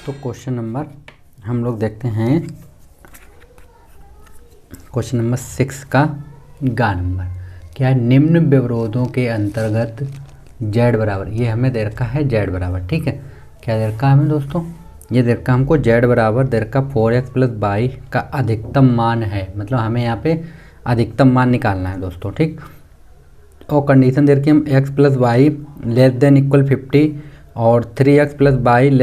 तो question number हम लोग देखते हैं क्वेश्चन नंबर 6 का गा नंबर क्या है। निम्न व्यवरोधों के अंतर्गत z बराबर, ये हमें दे रखा है z बराबर, ठीक है। क्या दे रखा है हमें दोस्तों, ये दे रखा हमको z बराबर दे रखा 4x + y का अधिकतम मान है, मतलब हमें यहाँ पे अधिकतम मान निकालना है दोस्तों, ठीक। और कंडीशन दे रखी हम x + y < 50 और 3x + y <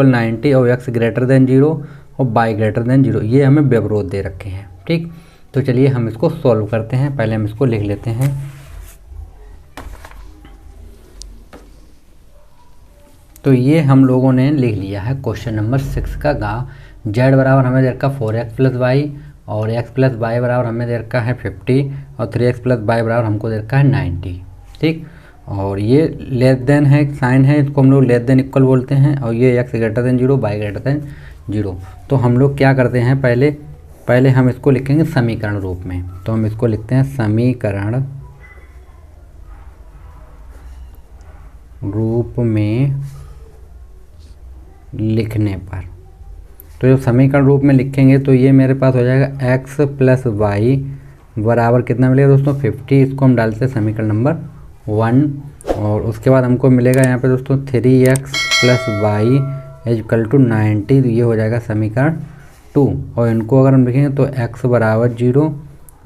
90 और x > 0 और y > 0, ये हमें व्यवरोध दे रखे हैं, ठीक। तो चलिए हम इसको सॉल्व करते हैं। पहले हम इसको लिख लेते हैं। तो ये हम लोगों ने लिख लिया है क्वेश्चन नंबर 6 का गा। z बराबर हमें दे रखा 4x + y और x + y बराबर हमें दे रखा है 50 और 3x + y बराबर हमको दे रखा है 90, ठीक। और ये लेस देन है, साइन है, इसको हम लोग लेस देन इक्वल बोलते हैं। और ये x > 0 y > 0। तो हम लोग क्या करते हैं, पहले हम इसको लिखेंगे समीकरण रूप में। तो हम इसको लिखते हैं समीकरण रूप में लिखने पर। तो जब समीकरण रूप में लिखेंगे तो ये मेरे पास हो जाएगा x + y बराबर कितना मिलेगा दोस्तों 50। इसको हम डालते हैं समीकरण नंबर 1 और उसके बाद हमको मिलेगा यहाँ पे दोस्तों 3x + y = 90। तो ये हो जाएगा समीकरण 2। और इनको अगर हम लिखेंगे तो x बराबर 0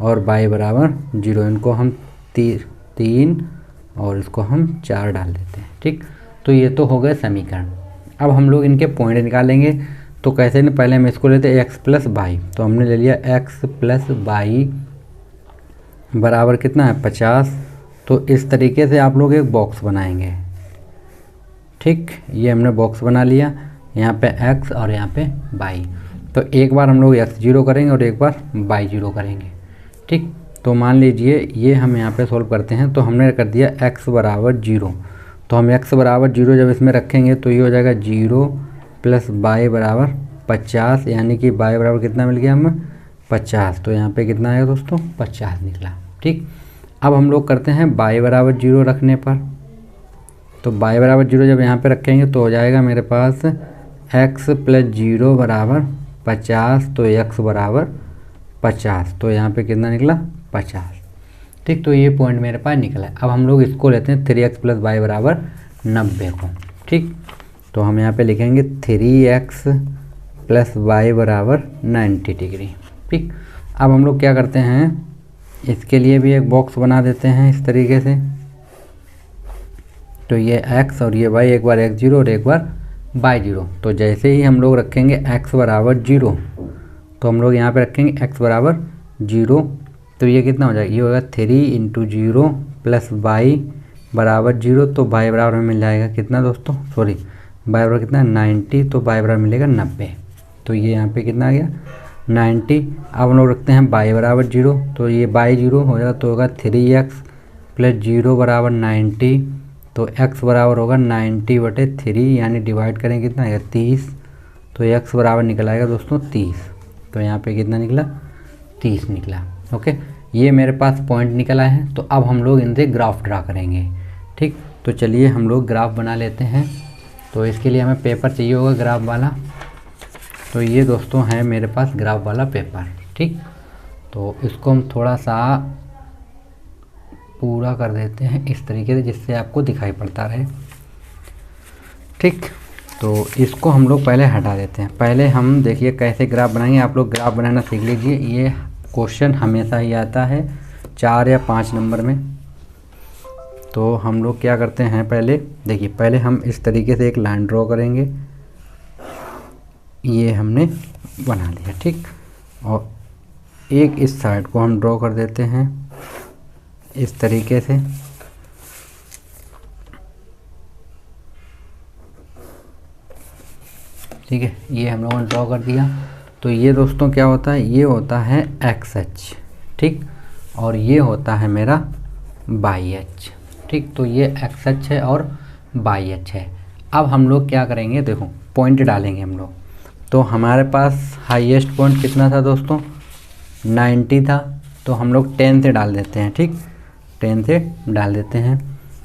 और y बराबर 0, इनको हम 3 और इसको हम 4 डाल देते हैं, ठीक। तो ये तो हो गए समीकरण। अब हम लोग इनके पॉइंट निकालेंगे। तो कैसे न, पहले हम इसको लेते हैं x + y। तो हमने ले लिया x + y बराबर कितना है 50। तो इस तरीके से आप लोग एक बॉक्स बनाएंगे, ठीक। ये हमने बॉक्स बना लिया, यहाँ पे x और यहाँ पे y। तो एक बार हम लोग x 0 करेंगे और एक बार y 0 करेंगे, ठीक। तो मान लीजिए ये हम यहाँ पे सॉल्व करते हैं। तो हमने कर दिया x बराबर 0। तो हम x बराबर 0 जब इसमें रखेंगे तो ये हो जाएगा 0 + y बराबर 50, यानी कि y बराबर कितना मिल गया हमें 50। तो यहाँ पे कितना आएगा दोस्तों 50 निकला, ठीक। अब हम लोग करते हैं y बराबर 0 रखने पर। तो y बराबर 0 जब यहाँ पे रखेंगे तो हो जाएगा मेरे पास x + 0 बराबर 50। तो x बराबर 50। तो यहाँ पे कितना निकला 50, ठीक। तो ये पॉइंट मेरे पास निकला है। अब हम लोग इसको लेते हैं 3x + y बराबर 90 को, ठीक। तो हम यहाँ पे लिखेंगे 3x + y बराबर 90 डिग्री, ठीक। अब हम लोग क्या करते हैं, इसके लिए भी एक बॉक्स बना देते हैं इस तरीके से। तो ये x और ये y, एक बार x 0 और एक बार y 0। तो जैसे ही हम लोग रखेंगे x बराबर 0, तो हम लोग यहाँ पे रखेंगे x बराबर 0। तो ये कितना हो जाएगा, ये होगा 3 × 0 + y बराबर 0। तो y बराबर हमें मिल जाएगा कितना दोस्तों, सॉरी y बराबर कितना 90। तो y बराबर मिलेगा 90। तो ये यहाँ पे कितना आ गया 90। अब हम लोग रखते हैं y बराबर 0। तो ये y 0 हो जाएगा, तो होगा 3x + 0 बराबर 90। तो x बराबर होगा 90/3, यानी डिवाइड करेंगे कितना आएगा 30। तो x बराबर निकल आएगा दोस्तों 30। तो यहाँ पे कितना निकला 30 निकला, ओके। ये मेरे पास पॉइंट निकल आए हैं। तो अब हम लोग इनसे ग्राफ ड्रा करेंगे, ठीक। तो चलिए हम लोग ग्राफ बना लेते हैं। तो इसके लिए हमें पेपर चाहिए होगा ग्राफ वाला। तो ये दोस्तों है मेरे पास ग्राफ वाला पेपर, ठीक। तो इसको हम थोड़ा सा पूरा कर देते हैं इस तरीके से, जिससे आपको दिखाई पड़ता रहे, ठीक। तो इसको हम लोग पहले हटा देते हैं। पहले हम देखिए कैसे ग्राफ बनाएंगे। आप लोग ग्राफ बनाना सीख लीजिए, ये क्वेश्चन हमेशा ही आता है 4 या 5 नंबर में। तो हम लोग क्या करते हैं, पहले देखिए, पहले हम इस तरीके से एक लाइन ड्रॉ करेंगे। ये हमने बना लिया, ठीक। और एक इस साइड को हम ड्रॉ कर देते हैं इस तरीके से, ठीक है। ये हम लोगों ने ड्रॉ कर दिया। तो ये दोस्तों क्या होता है, ये होता है एक्स एच, ठीक। और ये होता है मेरा वाई एच, ठीक। तो ये एक्स एच है और वाई एच है। अब हम लोग क्या करेंगे, देखो पॉइंट डालेंगे हम लोग। तो हमारे पास हाईएस्ट पॉइंट कितना था दोस्तों 90 था। तो हम लोग 10 से डाल देते हैं, ठीक। 10 से डाल देते हैं।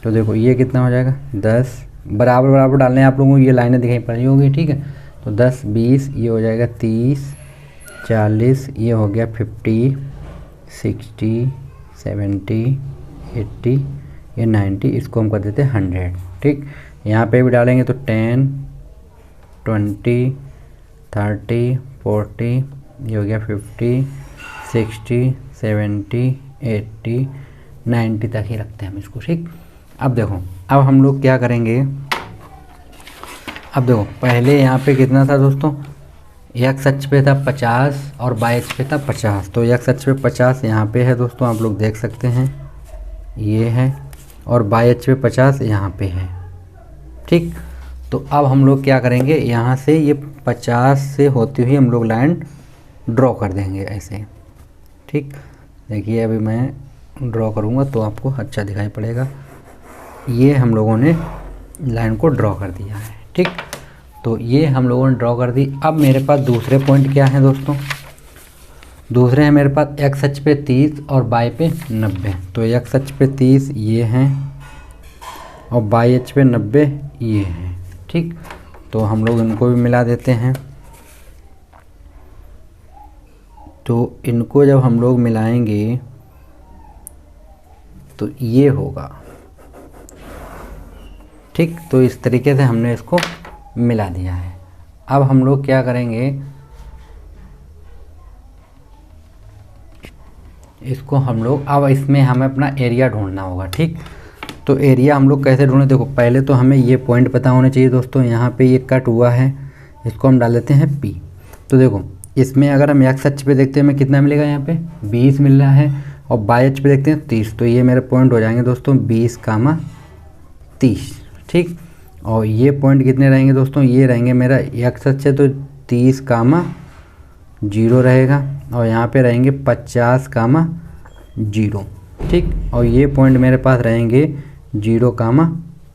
तो देखो ये कितना हो जाएगा 10, बराबर बराबर डालने हैं आप लोगों को, ये लाइनें दिखाई पड़ रही होगी, ठीक है। तो 10 20 ये हो जाएगा 30 40, ये हो गया 50 60 70 80, ये 90, इसको हम कर देते हैं 100। ठीक, यहाँ पे भी डालेंगे तो 10 20 30 40, ये हो गया 50 60 70 80 90 तक ही रखते हैं हम इसको। ठीक, अब देखो, अब हम लोग क्या करेंगे, अब देखो पहले यहाँ पे कितना था दोस्तों, एक्स अक्ष पे था 50 और वाई अक्ष पे था 50। तो एक्स अक्ष पे 50 यहाँ पे है दोस्तों, आप लोग देख सकते हैं ये है, और वाई अक्ष पे 50 यहाँ पे है। ठीक, तो अब हम लोग क्या करेंगे, यहाँ से ये 50 से होती हुई हम लोग लाइन ड्रॉ कर देंगे ऐसे। ठीक, देखिए अभी मैं ड्रॉ करूँगा तो आपको अच्छा दिखाई पड़ेगा। ये हम लोगों ने लाइन को ड्रॉ कर दिया है। ठीक, तो ये हम लोगों ने ड्रॉ कर दी। अब मेरे पास दूसरे पॉइंट क्या हैं दोस्तों, दूसरे हैं मेरे पास एक्स अक्ष पे 30 और वाई पे 90। तो एक्स अक्ष पे 30 ये हैं और वाई अक्ष पे 90 ये हैं। ठीक, तो हम लोग इनको भी मिला देते हैं। तो इनको जब हम लोग मिलाएंगे तो ये होगा। ठीक, तो इस तरीके से हमने इसको मिला दिया है। अब हम लोग क्या करेंगे, इसको हम लोग, अब इसमें हमें अपना एरिया ढूंढना होगा। ठीक, तो एरिया हम लोग कैसे ढूंढें, देखो पहले तो हमें ये पॉइंट पता होने चाहिए दोस्तों। यहाँ पे ये कट हुआ है, इसको हम डाल देते हैं P। तो देखो इसमें अगर हम एक्स अक्ष पे देखते हैं हमें कितना मिलेगा, यहाँ पे 20 मिल रहा है, और वाई अक्ष पे देखते हैं 30। तो ये मेरे पॉइंट हो जाएंगे दोस्तों 20, 30। ठीक, और ये पॉइंट कितने रहेंगे दोस्तों, ये रहेंगे मेरा एक्स अक्ष है तो 30, 0 रहेगा, और यहाँ पे रहेंगे 50, 0। ठीक, और ये पॉइंट मेरे पास रहेंगे 0,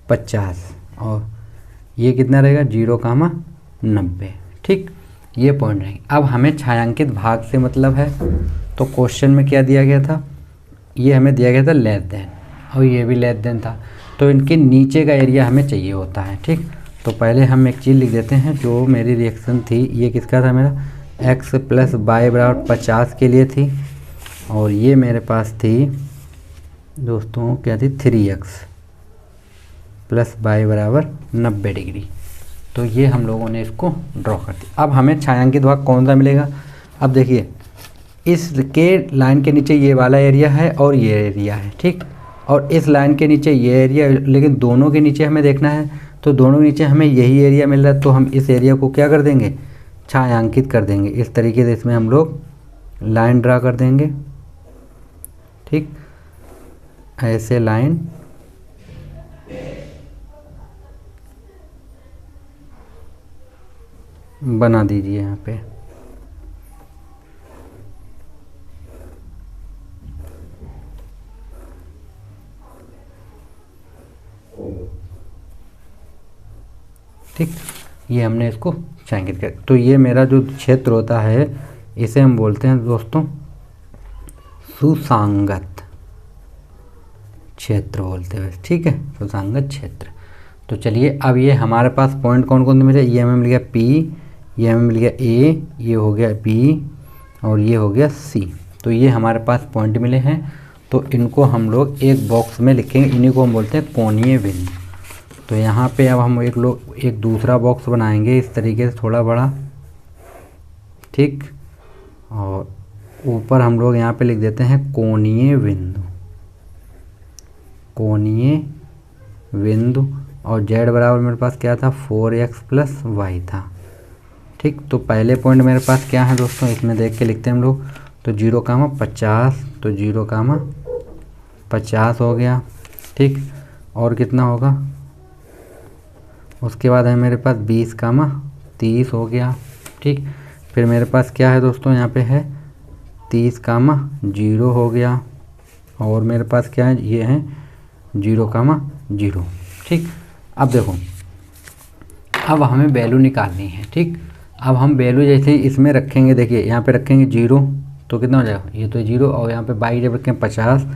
50, और ये कितना रहेगा 0, 90। ठीक, ये पॉइंट रहेंगे। अब हमें छायांकित भाग से मतलब है, तो क्वेश्चन में क्या दिया गया था, ये हमें दिया गया था लेस देन, और ये भी लेस देन था। तो इनके नीचे का एरिया हमें चाहिए होता है। ठीक, तो पहले हम एक चीज़ लिख देते हैं, जो मेरी रिएक्शन थी ये किसका था, मेरा x + y = 50 के लिए थी, और ये मेरे पास थी दोस्तों क्या थी, 3x + y = 90 डिग्री। तो ये हम लोगों ने इसको ड्रॉ कर दिया। अब हमें छायांकित भाग कौन सा मिलेगा, अब देखिए इसके लाइन के नीचे ये वाला एरिया है और ये एरिया है। ठीक, और इस लाइन के नीचे ये एरिया, लेकिन दोनों के नीचे हमें देखना है, तो दोनों के नीचे हमें यही एरिया मिल रहा है। तो हम इस एरिया को क्या कर देंगे, छायांकित कर देंगे। इस तरीके से इसमें हम लोग लाइन ड्रा कर देंगे। ठीक, ऐसे लाइन बना दीजिए यहाँ पे। ठीक, ये हमने इसको छायांकित किया। तो ये मेरा जो क्षेत्र होता है इसे हम बोलते हैं दोस्तों सुसंगत क्षेत्र बोलते हैं। ठीक है, सुसंगत क्षेत्र। तो चलिए अब ये हमारे पास पॉइंट कौन कौन से मिले, ये हमें मिल गया P, ये हमें मिल गया A, ये हो गया B, और ये हो गया C। तो ये हमारे पास पॉइंट मिले हैं। तो इनको हम लोग एक बॉक्स में लिखेंगे, इन्हीं को हम बोलते हैं कोणीय बिंदु। तो यहाँ पे अब हम एक दूसरा बॉक्स बनाएंगे इस तरीके से, थोड़ा बड़ा। ठीक, और ऊपर हम लोग यहाँ पे लिख देते हैं कोणीय बिंदु, कोणीय बिंदु। और z बराबर मेरे पास क्या था, 4x + y था। ठीक, तो पहले पॉइंट मेरे पास क्या है दोस्तों, इसमें देख के लिखते हैं हम लोग। तो 0, 50, तो 0, 50 हो गया। ठीक, और कितना होगा, उसके बाद है मेरे पास 20, 30 हो गया। ठीक, फिर मेरे पास क्या है दोस्तों, यहाँ पे है 30, 0 हो गया, और मेरे पास क्या है, ये है 0, 0। ठीक, अब देखो अब हमें वैल्यू निकालनी है। ठीक, अब हम वैल्यू जैसे ही इसमें रखेंगे, देखिए यहाँ पे रखेंगे 0 तो कितना हो जाएगा, ये तो 0, और यहाँ पे y जब रखेंगे 50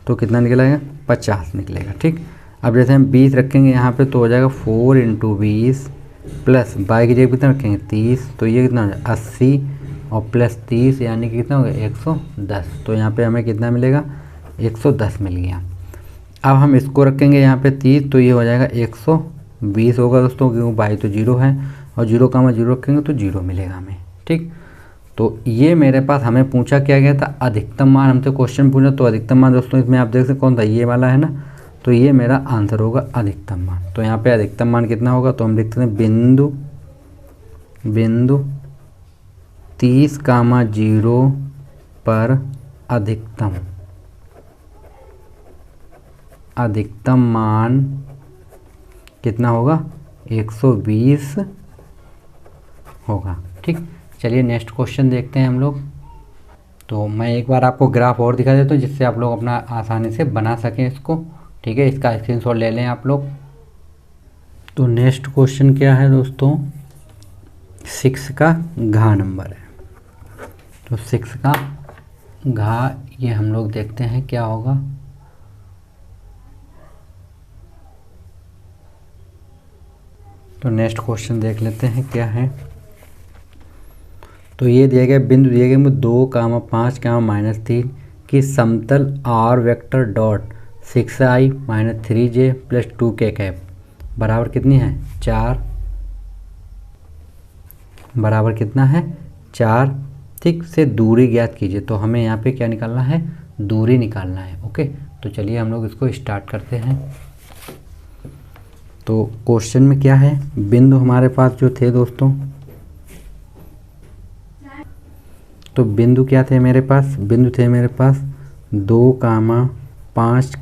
तो कितना निकलेगा, 50 निकलेगा। ठीक, अब जैसे हम 20 रखेंगे यहाँ पे तो हो जाएगा 4 × 20 प्लस y की जगह कितना रखेंगे 30, तो ये कितना हो जाएगा 80 और प्लस 30 यानी कि कितना हो गया 110। तो यहाँ पे हमें कितना मिलेगा 110 मिल गया। अब हम इसको रखेंगे यहाँ पे 30, तो ये हो जाएगा 120 होगा दोस्तों, क्योंकि y तो 0 है और 0 का 0 रखेंगे तो 0 मिलेगा हमें। ठीक, तो ये मेरे पास हमें पूछा क्या गया था, अधिकतम मान हमसे क्वेश्चन पूछा। तो अधिकतम मान दोस्तों इसमें आप देख सकते कौन था, ये वाला है ना, तो ये मेरा आंसर होगा अधिकतम मान। तो यहाँ पे अधिकतम मान कितना होगा, तो हम लिखते हैं बिंदु 30,0 पर अधिकतम मान कितना होगा 120 होगा। ठीक, चलिए नेक्स्ट क्वेश्चन देखते हैं हम लोग। तो मैं एक बार आपको ग्राफ और दिखा देता हूँ जिससे आप लोग अपना आसानी से बना सकें इसको। ठीक है, इसका स्क्रीनशॉट ले लें आप लोग। तो नेक्स्ट क्वेश्चन क्या है दोस्तों, 6 का घा नंबर है। तो 6 का घा ये हम लोग देखते हैं क्या होगा। तो नेक्स्ट क्वेश्चन देख लेते हैं क्या है। तो ये दिया गया बिंदु दिए गए 2, 5, -3 की समतल r vector dot 6i - 3j + 2k cap बराबर कितनी है 4, बराबर कितना है 4। ठीक, से दूरी ज्ञात कीजिए। तो हमें यहाँ पे क्या निकालना है, दूरी निकालना है। ओके, तो चलिए हम लोग इसको स्टार्ट करते हैं। तो क्वेश्चन में क्या है, बिंदु हमारे पास जो थे दोस्तों, तो बिंदु क्या थे मेरे पास, बिंदु थे मेरे पास 2, 5,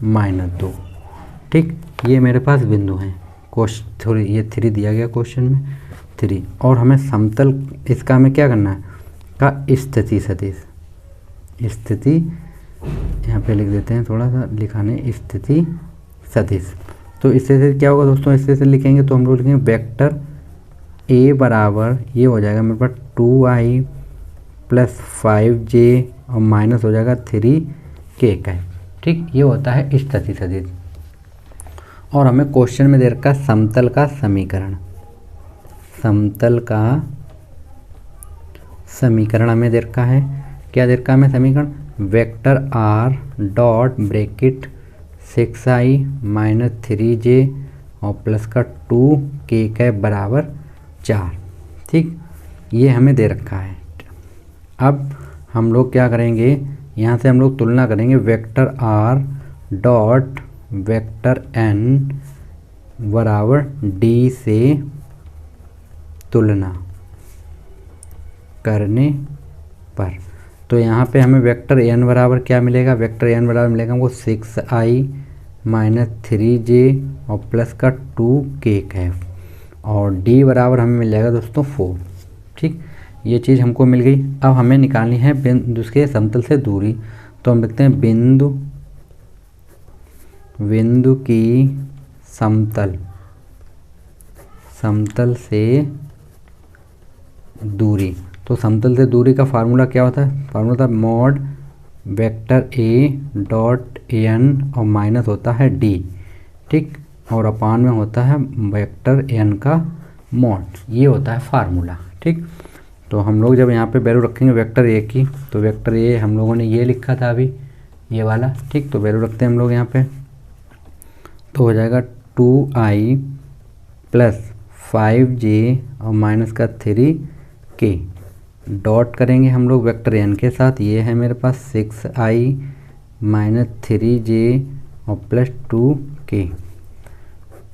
-2। ठीक, ये मेरे पास बिंदु हैं। थोड़ी ये 3 दिया गया क्वेश्चन में 3, और हमें समतल इसका हमें क्या करना है का स्थिति सदिश, स्थिति यहाँ पे लिख देते हैं, थोड़ा सा लिखाने स्थिति सदिश। तो इससे से क्या होगा दोस्तों, इससे से लिखेंगे तो हम लोग लिखेंगे वेक्टर a बराबर ये हो जाएगा मेरे पास 2i + 5j और माइनस हो जाएगा 3k का। ठीक, ये होता है स्थिति सदिश। और हमें क्वेश्चन में दे रखा है समतल का समीकरण, समतल का समीकरण हमें दे रखा है। क्या दे रखा है हमें समीकरण, vector r dot bracket 6i - 3j और प्लस का 2k कैप बराबर 4। ठीक, ये हमें दे रखा है। अब हम लोग क्या करेंगे, यहाँ से हम लोग तुलना करेंगे vector r dot vector n बराबर d से तुलना करने पर। तो यहाँ पे हमें वेक्टर n बराबर क्या मिलेगा, वेक्टर n बराबर मिलेगा हमको 6i - 3j और प्लस का 2k कैप, और d बराबर हमें मिल जाएगा दोस्तों 4। ठीक, ये चीज़ हमको मिल गई। अब हमें निकालनी है बिंदु के समतल से दूरी। तो हम लिखते हैं बिंदु की समतल से दूरी। तो समतल से दूरी का फार्मूला क्या होता है, फार्मूला था mod vector a dot n और माइनस होता है d। ठीक, और अपान में होता है वेक्टर n का मॉड, ये होता है फार्मूला। ठीक, तो हम लोग जब यहाँ पे वैल्यू रखेंगे वेक्टर a की, तो वेक्टर a हम लोगों ने ये लिखा था अभी ये वाला। ठीक, तो वैल्यू रखते हैं हम लोग यहाँ पे, तो हो जाएगा 2i + 5j और माइनस का 3k, डॉट करेंगे हम लोग वेक्टर n के साथ। ये है मेरे पास 6i - 3j और प्लस 2k,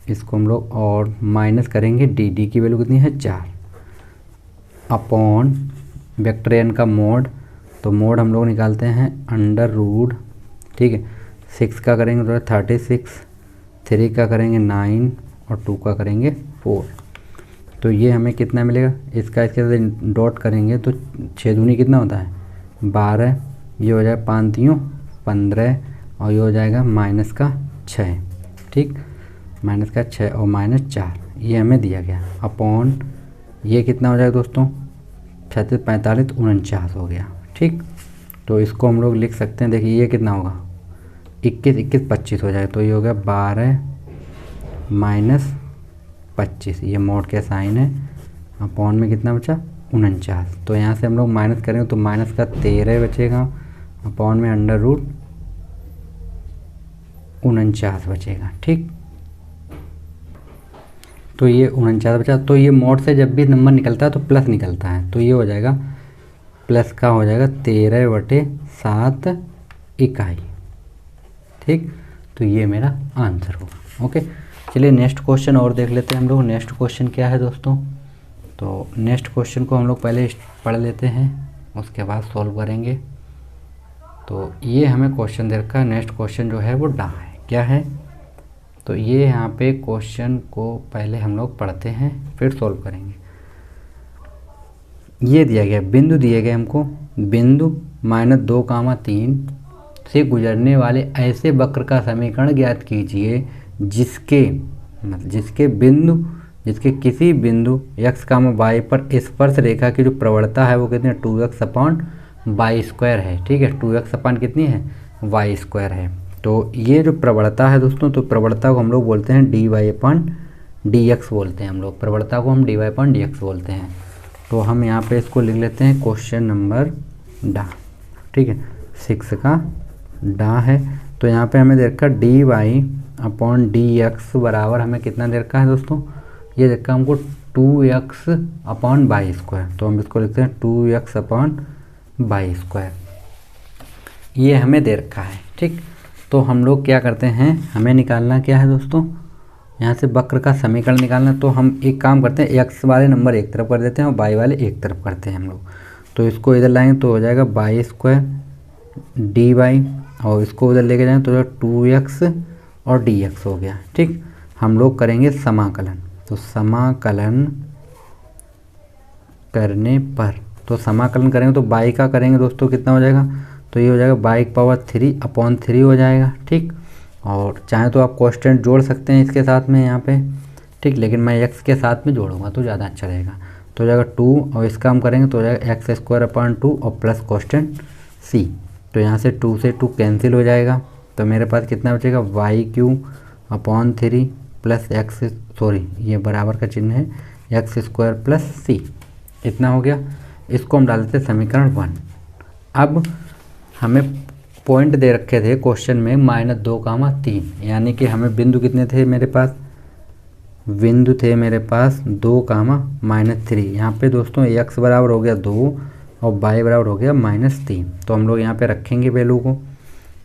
इसको हम लोग और माइनस करेंगे d की वैल्यू कितनी है 4 अपॉन वेक्टर n का मोड। तो मोड हम लोग निकालते हैं √। ठीक है, 6 का करेंगे तो 36, 3 का करेंगे 9 और 2 का करेंगे 4। तो ये हमें कितना मिलेगा, इसका इसके साथ डॉट करेंगे तो 6 दूनी कितना होता है 12, ये हो जाएगा 5 3 15 और ये हो जाएगा माइनस का 6। ठीक, माइनस का 6 और -4 ये हमें दिया गया अपॉन ये कितना हो जाएगा दोस्तों 36 45 49 हो गया। ठीक, तो इसको हम लोग लिख सकते हैं, देखिए ये कितना होगा 21 21 25 हो जाएगा। तो ये हो गया 12 - 25, ये मोड के साइन है, अपॉन में कितना बचा 49। तो यहाँ से हम लोग माइनस करेंगे तो माइनस का 13 बचेगा, अपॉन में अंडर रूट 49 बचेगा। ठीक, तो ये 49 बचा। तो ये मोड से जब भी नंबर निकलता है तो प्लस निकलता है, तो ये हो जाएगा प्लस का हो जाएगा 13/7 इकाई। ठीक, तो ये मेरा आंसर होगा। ओके, चलिए नेक्स्ट क्वेश्चन और देख लेते हैं हम लोग। नेक्स्ट क्वेश्चन क्या है दोस्तों, तो नेक्स्ट क्वेश्चन को हम लोग पहले पढ़ लेते हैं, उसके बाद सॉल्व करेंगे। तो ये हमें क्वेश्चन दे रखा है, नेक्स्ट क्वेश्चन जो है वो डा है। क्या है, तो ये यहाँ पे क्वेश्चन को पहले हम लोग पढ़ते हैं फिर सॉल्व करेंगे। ये दिया गया बिंदु दिए गए हमको, बिंदु -2, 3 से गुजरने वाले ऐसे वक्र का समीकरण ज्ञात कीजिए जिसके किसी बिंदु x, y पर स्पर्श रेखा की जो प्रवणता है वो कितनी है 2x/y² है। ठीक है, 2x अपान कितनी है y² है। तो ये जो प्रवणता है दोस्तों, तो प्रवणता को हम लोग बोलते हैं dy/dx बोलते हैं हम लोग, प्रवणता को हम dy/dx बोलते हैं। तो हम यहाँ पे इसको लिख लेते हैं क्वेश्चन नंबर डा। ठीक है, 6 का डा है। तो यहाँ पे हमें दे रखा dy/dx बराबर हमें कितना दे रखा है दोस्तों, ये दे रखा हमको 2x/y²। तो हम इसको लिखते हैं 2x/y², ये हमें दे रखा है। ठीक, तो हम लोग क्या करते हैं, हमें निकालना क्या है दोस्तों, यहाँ से वक्र का समीकरण निकालना। तो हम एक काम करते हैं, x वाले नंबर एक तरफ कर देते हैं और y वाले एक तरफ करते हैं हम लोग। तो इसको इधर लाएंगे तो हो जाएगा y² dy, और इसको उधर लेके जाएंगे तो 2x और dx हो गया। ठीक, हम लोग करेंगे समाकलन। तो समाकलन करने पर, तो समाकलन करेंगे तो y का करेंगे दोस्तों कितना हो जाएगा, तो ये हो जाएगा y³ हो जाएगा। ठीक, और चाहे तो आप कांस्टेंट जोड़ सकते हैं इसके साथ में यहाँ पे। ठीक, लेकिन मैं x के साथ में जोड़ूंगा तो ज़्यादा अच्छा रहेगा। तो हो जाएगा 2, और इसका हम करेंगे तो हो जाएगा x² और प्लस कांस्टेंट c। तो यहाँ से 2 से 2 कैंसिल हो जाएगा, तो मेरे पास कितना बचेगा y³ प्लस ये बराबर का चिन्ह है x² प्लस c, इतना हो गया। इसको हम डाल देते हैं समीकरण 1। अब हमें पॉइंट दे रखे थे क्वेश्चन में -2, 3, यानी कि हमें बिंदु कितने थे मेरे पास, बिंदु थे मेरे पास 2, -3। यहाँ पे दोस्तों x बराबर हो गया 2 और y बराबर हो गया -3। तो हम लोग यहाँ पे रखेंगे वैल्यू को।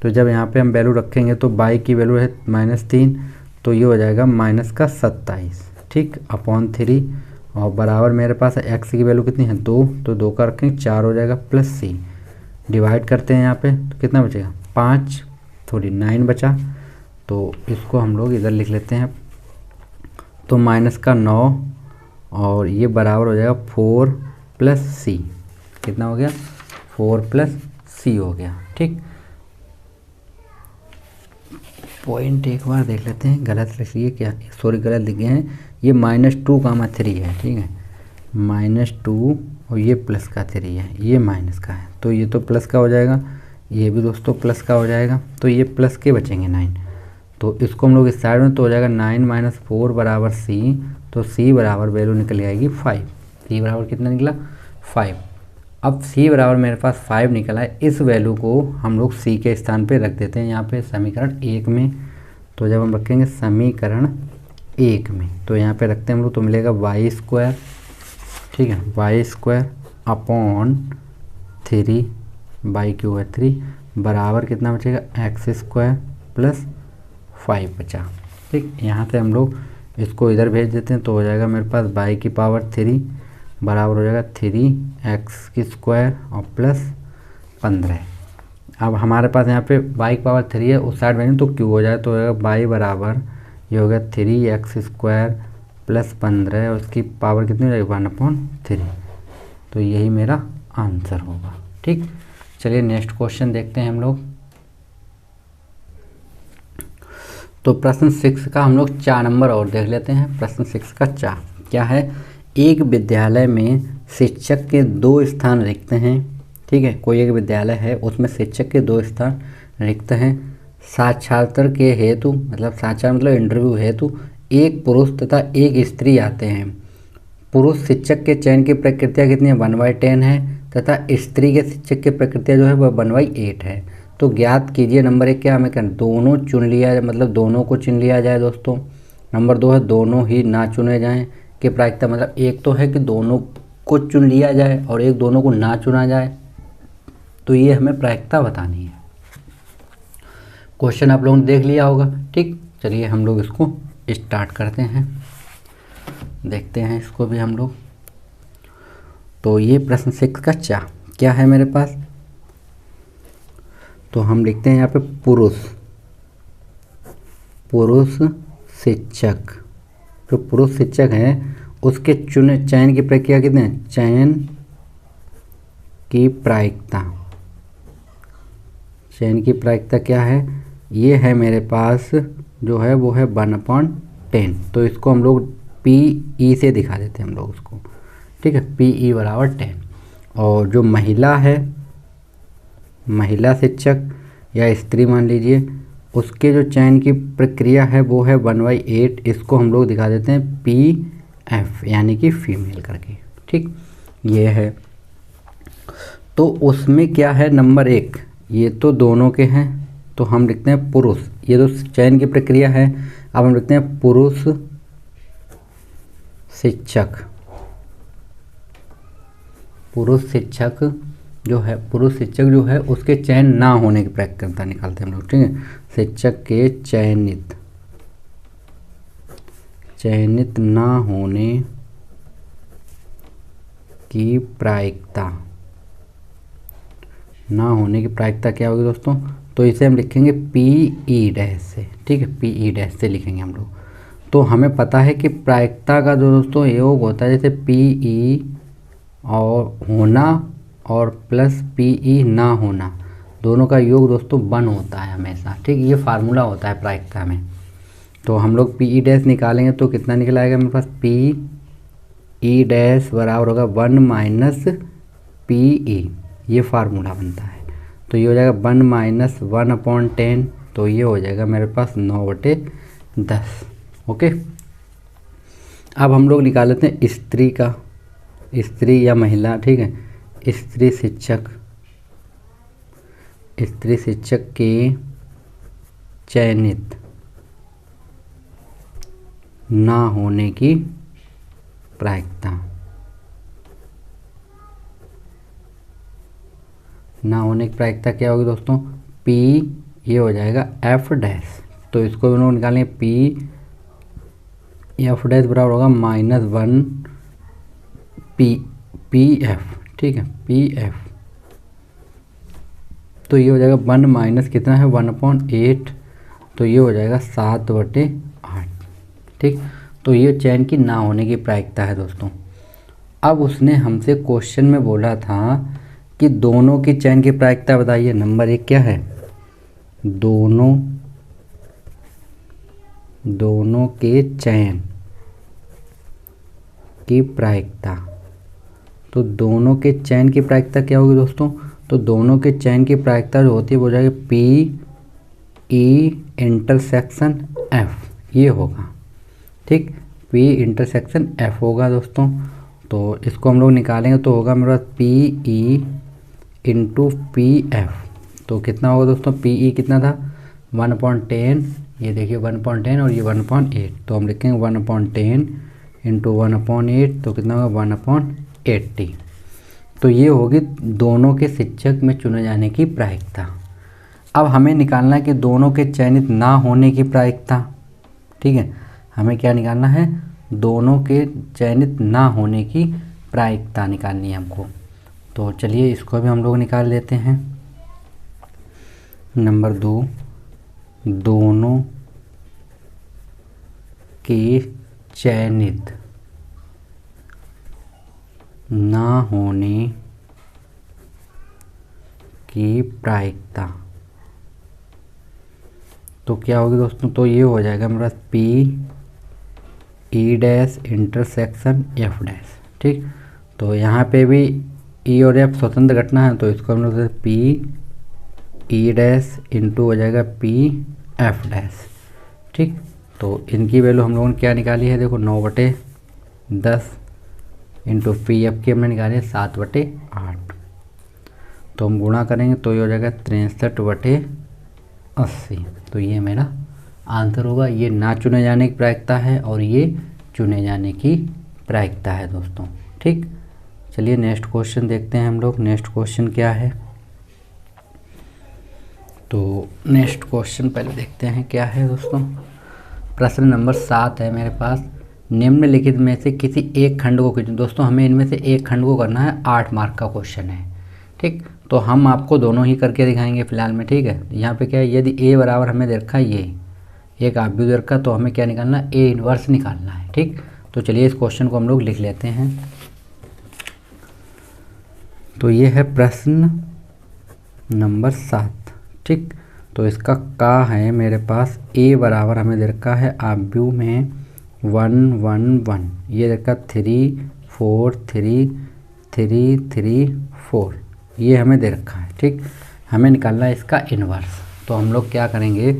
तो जब यहाँ पे हम वैल्यू रखेंगे तो y की वैल्यू है -3, तो ये हो जाएगा -27। ठीक, अपॉन 3, और बराबर मेरे पास x की वैल्यू कितनी है 2, तो 2 का रखेंगे 4 हो जाएगा, प्लस c। डिवाइड करते हैं यहाँ पे तो कितना बचेगा 5, 9 बचा। तो इसको हम लोग इधर लिख लेते हैं, तो -9, और ये बराबर हो जाएगा 4 + c। कितना हो गया 4 + c हो गया। ठीक, पॉइंट एक बार देख लेते हैं, गलत लिखिए क्या, सॉरी गलत लिखे हैं, ये -2, 3 है। ठीक है, -2 और ये प्लस का 3 है, ये माइनस का है, तो ये तो प्लस का हो जाएगा, ये भी दोस्तों प्लस का हो जाएगा। तो ये प्लस के बचेंगे 9, तो इसको हम लोग इस साइड में, तो हो जाएगा 9 - 4 बराबर c। तो c बराबर वैल्यू निकल आएगी 5। c बराबर कितना निकला 5। अब c बराबर मेरे पास 5 निकला है, इस वैल्यू को हम लोग c के स्थान पे रख देते हैं यहाँ पे समीकरण 1 में। तो जब हम रखेंगे समीकरण 1 में, तो यहाँ पे रखते हैं हम लोग, तो मिलेगा y²। ठीक है, y² अपॉन 3, y³ है 3, बराबर कितना बचेगा x² प्लस 5 बचा। ठीक, यहाँ से हम लोग इसको इधर भेज देते हैं, तो हो जाएगा मेरे पास y³ बराबर हो जाएगा 3x² और प्लस 15। अब हमारे पास यहाँ पे y³ है, उस साइड में तो क्यों हो जाए, तो हो जाएगा y बराबर ये हो गया 3x² प्लस 15, और उसकी पावर कितनी हो जाएगी 1/3। तो यही मेरा आंसर होगा। ठीक, चलिए नेक्स्ट क्वेश्चन देखते हैं हम लोग। तो प्रश्न 6 का हम लोग 4 नंबर और देख लेते हैं। प्रश्न 6 का 4 क्या है, एक विद्यालय में शिक्षक के 2 स्थान रिक्त हैं। ठीक है, कोई एक विद्यालय है, उसमें शिक्षक के 2 स्थान रिक्त हैं। साक्षात्कार के हेतु, मतलब साक्षात्कार मतलब इंटरव्यू हेतु एक पुरुष तथा एक स्त्री आते हैं। पुरुष शिक्षक के चयन की प्रक्रिया कितनी है, 1/10 है, तथा स्त्री के शिक्षक की प्रक्रिया जो है वह 1/8 है। तो ज्ञात कीजिए नंबर 1 क्या हमें करना, दोनों चुन लिया, मतलब दोनों को चुन लिया जाए दोस्तों। नंबर 2 है दोनों ही ना चुने जाएं कि प्रायिकता, मतलब एक तो है कि दोनों को चुन लिया जाए और एक दोनों को ना चुना जाए। तो ये हमें प्रायिकता बतानी है। क्वेश्चन आप लोगों ने देख लिया होगा। ठीक, चलिए हम लोग इसको स्टार्ट करते हैं, देखते हैं इसको भी हम लोग। तो ये प्रश्न 6 का क्या है मेरे पास, तो हम लिखते हैं यहाँ पे पुरुष शिक्षक। जो पुरुष शिक्षक है उसके चयन की प्रक्रिया कितनी है, चयन की प्रायिकता क्या है, ये है मेरे पास जो है वो है 1/10। तो इसको हम लोग PE से दिखा देते हैं हम लोग उसको। ठीक है, PE बराबर 10। और जो महिला शिक्षक या स्त्री मान लीजिए, उसके जो चयन की प्रक्रिया है वो है 1/8। इसको हम लोग दिखा देते हैं PF यानी कि फीमेल करके। ठीक, ये है। तो उसमें क्या है, नंबर 1 ये तो दोनों के हैं, तो हम लिखते हैं पुरुष, ये तो चयन की प्रक्रिया है। अब हम लिखते हैं पुरुष शिक्षक जो है उसके चयन ना होने की प्रक्रिया निकालते हैं हम लोग। ठीक है, शिक्षक के चयनित ना होने की प्रायिकता क्या होगी दोस्तों, तो इसे हम लिखेंगे PE- से। ठीक है, PE- से लिखेंगे हम लोग। तो हमें पता है कि प्रायिकता का जो दोस्तों योग होता है, जैसे PE और होना और प्लस PE ना होना, दोनों का योग दोस्तों 1 होता है हमेशा। ठीक, ये फार्मूला होता है प्रायिकता में। तो हम लोग PE- निकालेंगे तो कितना निकल आएगा मेरे पास, PE- बराबर होगा 1 - PE, ये फार्मूला बनता है। तो ये हो जाएगा 1 - 1/10, तो ये हो जाएगा मेरे पास 9/10। ओके, अब हम लोग निकाल लेते हैं स्त्री या महिला। ठीक है, स्त्री शिक्षक के चयनित ना होने की प्रायिकता क्या होगी दोस्तों, P, ये हो जाएगा F-। तो इसको भी लोग निकालेंगे F- बराबर होगा -1 PF। ठीक है, PF, तो ये हो जाएगा 1 माइनस कितना है 1/8, तो ये हो जाएगा 7/8। ठीक, तो ये चयन की ना होने की प्रायिकता है दोस्तों। अब उसने हमसे क्वेश्चन में बोला था कि दोनों की चयन की प्रायिकता बताइए। नंबर 1 क्या है, दोनों के चयन की प्रायिकता। तो दोनों के चयन की प्रायिकता क्या होगी दोस्तों, तो दोनों के चयन की प्रायिकता जो होती है वो हो जाएगी PE∩F, ये होगा। ठीक, PE∩F होगा दोस्तों। तो इसको हम लोग निकालेंगे तो होगा मेरे पास PE×PF। तो कितना होगा दोस्तों, PE कितना था 1/10, ये देखिए 1/10 और ये 1/8, तो हम लिखेंगे 1/10 × 1/8, तो कितना होगा 1/80। तो ये होगी दोनों के शिक्षक में चुने जाने की प्रायिकता। अब हमें निकालना है कि दोनों के चयनित ना होने की प्रायिकता। ठीक है, हमें क्या निकालना है, दोनों के चयनित ना होने की प्रायिकता निकालनी है हमको। तो चलिए इसको भी हम लोग निकाल लेते हैं। नंबर 2, दोनों के चयनित ना होने की प्रायिकता तो क्या होगी दोस्तों, तो ये हो जाएगा मेरा PE'∩F'। ठीक, तो यहाँ पे भी E और F स्वतंत्र घटना है, तो इसको हम लोग PE' हो जाएगा PF'। ठीक, तो इनकी वैल्यू हम लोगों ने क्या निकाली है, देखो 9/10 इंटू PF की हमने निकाली है 7/8। तो हम गुणा करेंगे तो ये हो जाएगा 63/80। तो ये मेरा आंसर होगा। ये ना चुने जाने की प्रायिकता है और ये चुने जाने की प्रायिकता है दोस्तों। ठीक, चलिए नेक्स्ट क्वेश्चन देखते हैं हम लोग। नेक्स्ट क्वेश्चन क्या है, तो नेक्स्ट क्वेश्चन पहले देखते हैं क्या है दोस्तों। प्रश्न नंबर 7 है मेरे पास। निम्नलिखित में से किसी एक खंड को कीजिए। दोस्तों हमें इनमें से एक खंड को करना है, 8 मार्क का क्वेश्चन है। ठीक, तो हम आपको दोनों ही करके दिखाएंगे फिलहाल में। ठीक है, यहाँ पे क्या है, यदि A बराबर हमें दे रखा है ये एक आव्यूह दे रखा, तो हमें क्या निकालना है, A इनवर्स निकालना है। ठीक, तो चलिए इस क्वेश्चन को हम लोग लिख लेते हैं। तो ये है प्रश्न नंबर 7। ठीक, तो इसका का है मेरे पास A बराबर हमें दे रखा है आव्यूह में 1 1 1, ये दे रखा 3 4 3 3 3 4, ये हमें दे रखा है। ठीक, हमें निकालना है इसका इन्वर्स। तो हम लोग क्या करेंगे,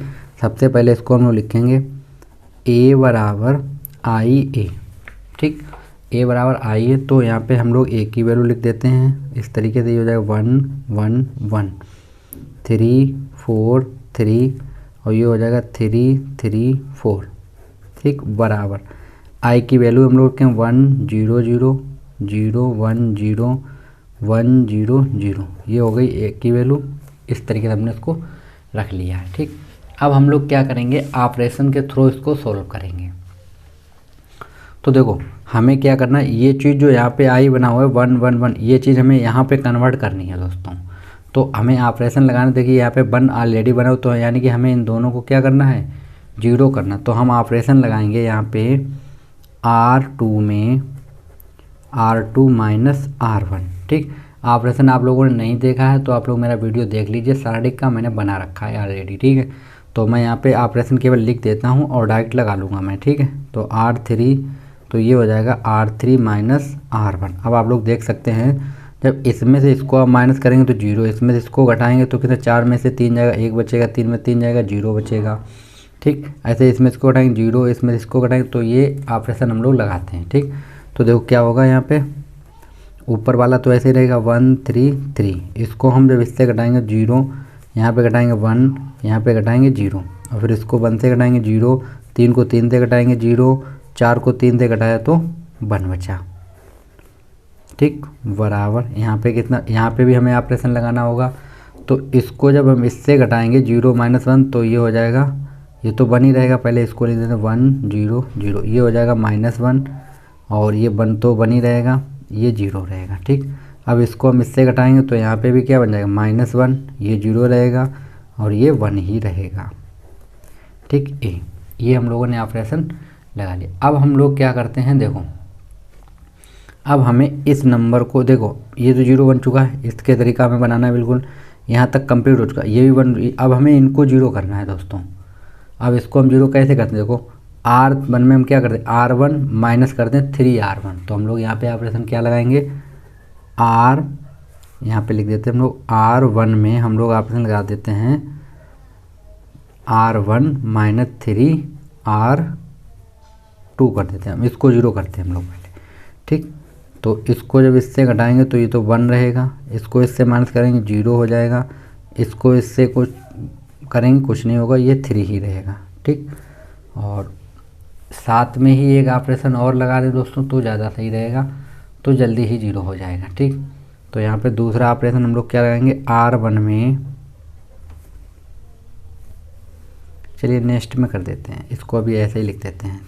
सबसे पहले इसको हम लोग लिखेंगे A बराबर IA। ठीक, A बराबर I है, तो यहाँ पे हम लोग A की वैल्यू लिख देते हैं इस तरीके से। ये हो जाएगा 1 1 1 3 4 3 और ये हो जाएगा 3 3 4। ठीक, बराबर I की वैल्यू हम लोग रखें 1 0 0 0 1 0 1 0 0, ये हो गई A की वैल्यू। इस तरीके से हमने इसको रख लिया है। ठीक, अब हम लोग क्या करेंगे, ऑपरेशन के थ्रू इसको सोल्व करेंगे। तो देखो हमें क्या करना है, ये चीज़ जो यहाँ पे आई बना हुआ है 1 1 1, ये चीज़ हमें यहाँ पे कन्वर्ट करनी है दोस्तों। तो हमें ऑपरेशन लगाना, देखिए यहाँ पे 1 ऑलरेडी बना हो, तो यानी कि हमें इन दोनों को क्या करना है, 0 करना। तो हम ऑपरेशन लगाएंगे यहाँ पे R2 में R2 माइनस R1। ठीक, ऑपरेशन आप लोगों ने नहीं देखा है तो आप लोग मेरा वीडियो देख लीजिए, सारडिक का मैंने बना रखा है ऑलरेडी। ठीक है, तो मैं यहाँ पे ऑपरेशन केवल लिख देता हूँ और डायरेक्ट लगा लूँगा मैं। ठीक है, तो R3, तो ये हो जाएगा R3 माइनस R1। अब आप लोग देख सकते हैं, जब इसमें से इसको आप माइनस करेंगे तो 0, इसमें से इसको घटाएंगे तो कितना, 4 में से 3 जाएगा, 1 बचेगा, 3 में 3 जाएगा, 0 बचेगा। ठीक, ऐसे इसमें इसको घटाएंगे 0, इसमें इसको घटाएंगे, तो ये ऑपरेशन हम लोग लगाते हैं। ठीक, तो देखो क्या होगा, यहाँ पे ऊपर वाला तो ऐसे ही रहेगा 1 3 3, इसको हम जब इससे घटाएंगे 0, यहाँ पे घटाएंगे 1, यहाँ पे घटाएंगे 0, और फिर इसको 1 से घटाएंगे 0, 3 को 3 से घटाएंगे 0, 4 को 3 से घटाया तो 1 बचा। ठीक, बराबर यहाँ पे कितना, यहाँ पे भी हमें ऑपरेशन लगाना होगा। तो इसको जब हम इससे घटाएंगे 0 माइनस 1, तो ये हो जाएगा, ये तो 1 ही रहेगा, पहले इसको लिख देते हैं 1 0 0, ये हो जाएगा -1, और ये 1 तो 1 ही रहेगा, ये 0 रहेगा। ठीक, अब इसको हम इससे घटाएंगे तो यहाँ पे भी क्या बन जाएगा, -1, ये 0 रहेगा और ये 1 ही रहेगा। ठीक, ये हम लोगों ने ऑपरेशन लगा लिया। अब हम लोग क्या करते हैं, देखो अब हमें इस नंबर को, देखो ये तो 0 बन चुका है, इसके तरीका हमें बनाना है, बिल्कुल यहाँ तक कंप्लीट हो चुका है, ये भी अब हमें इनको 0 करना है दोस्तों। अब इसको हम 0 कैसे करते हैं, देखो R1 में हम क्या करते हैं, R1 माइनस करते हैं 3R1। तो हम लोग यहाँ पे ऑपरेशन क्या लगाएंगे, R, यहाँ पे लिख देते हैं हम लोग R1 में हम लोग ऑपरेशन लगा देते हैं R1 माइनस 3R2 कर देते हैं, हम इसको 0 करते हैं हम लोग पहले। ठीक, तो इसको जब इससे घटाएंगे तो ये तो 1 रहेगा, इसको इससे माइनस करेंगे 0 हो जाएगा, इसको इससे कुछ करेंगे कुछ नहीं होगा, ये 3 ही रहेगा। ठीक, और साथ में ही एक ऑपरेशन और लगा दें दोस्तों तो ज़्यादा सही रहेगा, तो जल्दी ही 0 हो जाएगा। ठीक, तो यहाँ पे दूसरा ऑपरेशन हम लोग क्या लगाएंगे, R1 में, चलिए नेक्स्ट में कर देते हैं, इसको अभी ऐसे ही लिख देते हैं।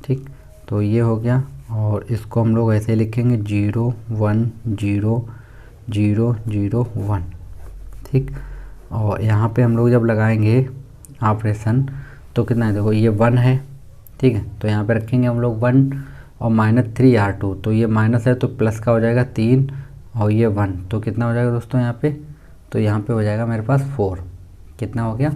ठीक, तो ये हो गया, और इसको हम लोग ऐसे ही लिखेंगे 0 1 0 0 0 1। ठीक, और यहाँ पे हम लोग जब लगाएंगे ऑपरेशन तो कितना है, देखो ये 1 है। ठीक है, तो यहाँ पे रखेंगे हम लोग 1 और -3R2, तो ये माइनस है तो प्लस का हो जाएगा 3 और ये 1, तो कितना हो जाएगा दोस्तों यहाँ पे, तो यहाँ पे हो जाएगा मेरे पास 4। कितना हो गया,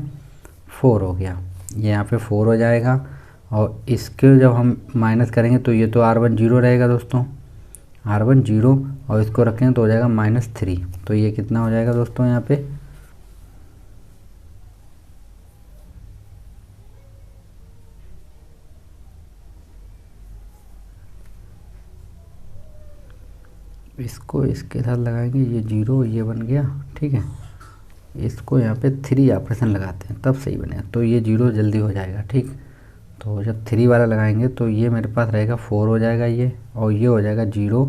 4 हो गया, ये यहाँ पे 4 हो जाएगा। और इसके जब हम माइनस करेंगे तो ये तो R1 0 रहेगा दोस्तों, R1 0, और इसको रखेंगे तो हो जाएगा -3, तो ये कितना हो जाएगा दोस्तों यहाँ पे, इसको इसके साथ लगाएंगे, ये 0 ये बन गया, ठीक है। इसको यहाँ पे 3 ऑपरेशन लगाते हैं तब सही बनेगा, तो ये 0 जल्दी हो जाएगा, ठीक। तो जब 3 वाला लगाएंगे तो ये मेरे पास रहेगा 4 हो जाएगा ये, और ये हो जाएगा 0,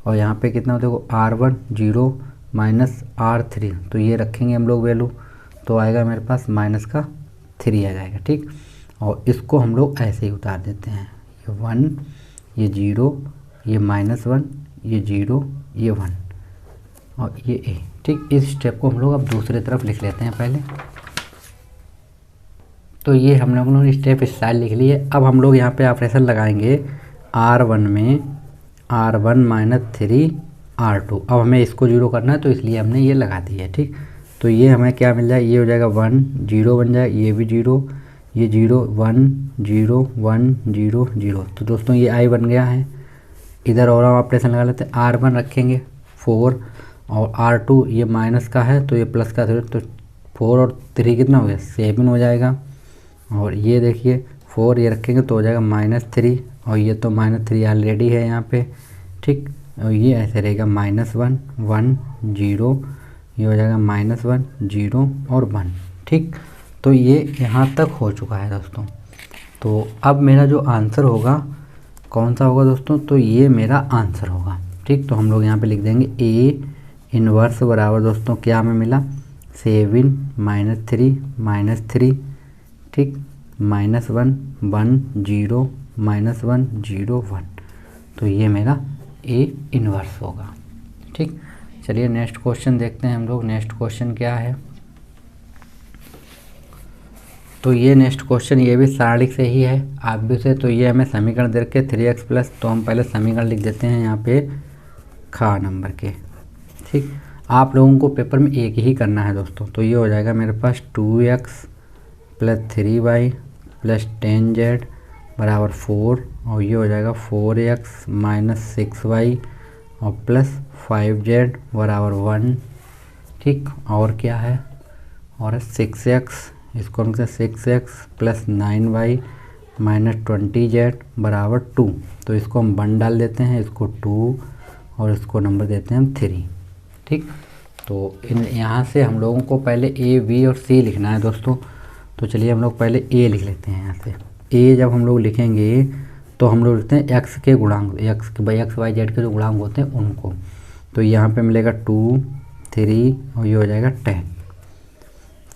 और यहाँ पे कितना देखो R1 0 माइनस R3, तो ये रखेंगे हम लोग वैल्यू, तो आएगा मेरे पास माइनस का 3 आ जाएगा, ठीक। और इसको हम लोग ऐसे ही उतार देते हैं, ये 1 ये 0 ये -1 ये 0 ये 1 और ये a, ठीक। इस स्टेप को हम लोग अब दूसरे तरफ लिख लेते हैं पहले। तो ये हम लोगों ने स्टेप स्टाइल लिख ली है। अब हम लोग यहाँ पे ऑपरेशन लगाएंगे R1 में R1 - 3 R2। अब हमें इसको 0 करना है तो इसलिए हमने ये लगा दी है, ठीक। तो ये हमें क्या मिल जाएगा, ये हो जाएगा 1 0 बन जाएगा, ये भी 0 ये 0 1 0 1 0 0। तो दोस्तों ये I बन गया है। इधर और हम ऑपरेशन लगा लेते हैं, R1 रखेंगे 4 और R2 ये माइनस का है तो ये प्लस का, तो 4 और 3 कितना हो गया 7 हो जाएगा। और ये देखिए 4 ये रखेंगे तो हो जाएगा -3 और ये तो -3 ऑलरेडी है यहाँ पे, ठीक। और ये ऐसे रहेगा -1 1 0, ये हो जाएगा -1 0 और 1, ठीक। तो ये यहाँ तक हो चुका है दोस्तों। तो अब मेरा जो आंसर होगा कौन सा होगा दोस्तों, तो ये मेरा आंसर होगा, ठीक। तो हम लोग यहाँ पे लिख देंगे A इनवर्स बराबर दोस्तों क्या हमें मिला 7 -3 -3, ठीक, -1 1 0 -1 0 1। तो ये मेरा A इनवर्स होगा, ठीक। चलिए नेक्स्ट क्वेश्चन देखते हैं हम लोग। नेक्स्ट क्वेश्चन क्या है, तो ये नेक्स्ट क्वेश्चन ये भी सारणिक से ही है आप भी से। तो ये हमें समीकरण दे के 3x प्लस, तो हम पहले समीकरण लिख देते हैं यहाँ पे खा नंबर के, ठीक। आप लोगों को पेपर में एक ही करना है दोस्तों। तो ये हो जाएगा मेरे पास 2x + 3y + 10z बराबर 4, और ये हो जाएगा 4x - 6y और +5z बराबर 1, ठीक। और क्या है, और 6x, इसको हम 6x + 9y - 20z बराबर 2। तो इसको हम 1 डाल देते हैं, इसको 2 और इसको नंबर देते हैं हम 3, ठीक। तो यहाँ से हम लोगों को पहले A B और C लिखना है दोस्तों। तो चलिए हम लोग पहले A लिख लेते हैं। यहाँ से A जब हम लोग लिखेंगे तो हम लोग लिखते हैं x के गुणांक, x y z के जो गुणांक होते हैं उनको। तो यहाँ पे मिलेगा 2 3 और ये हो जाएगा 10,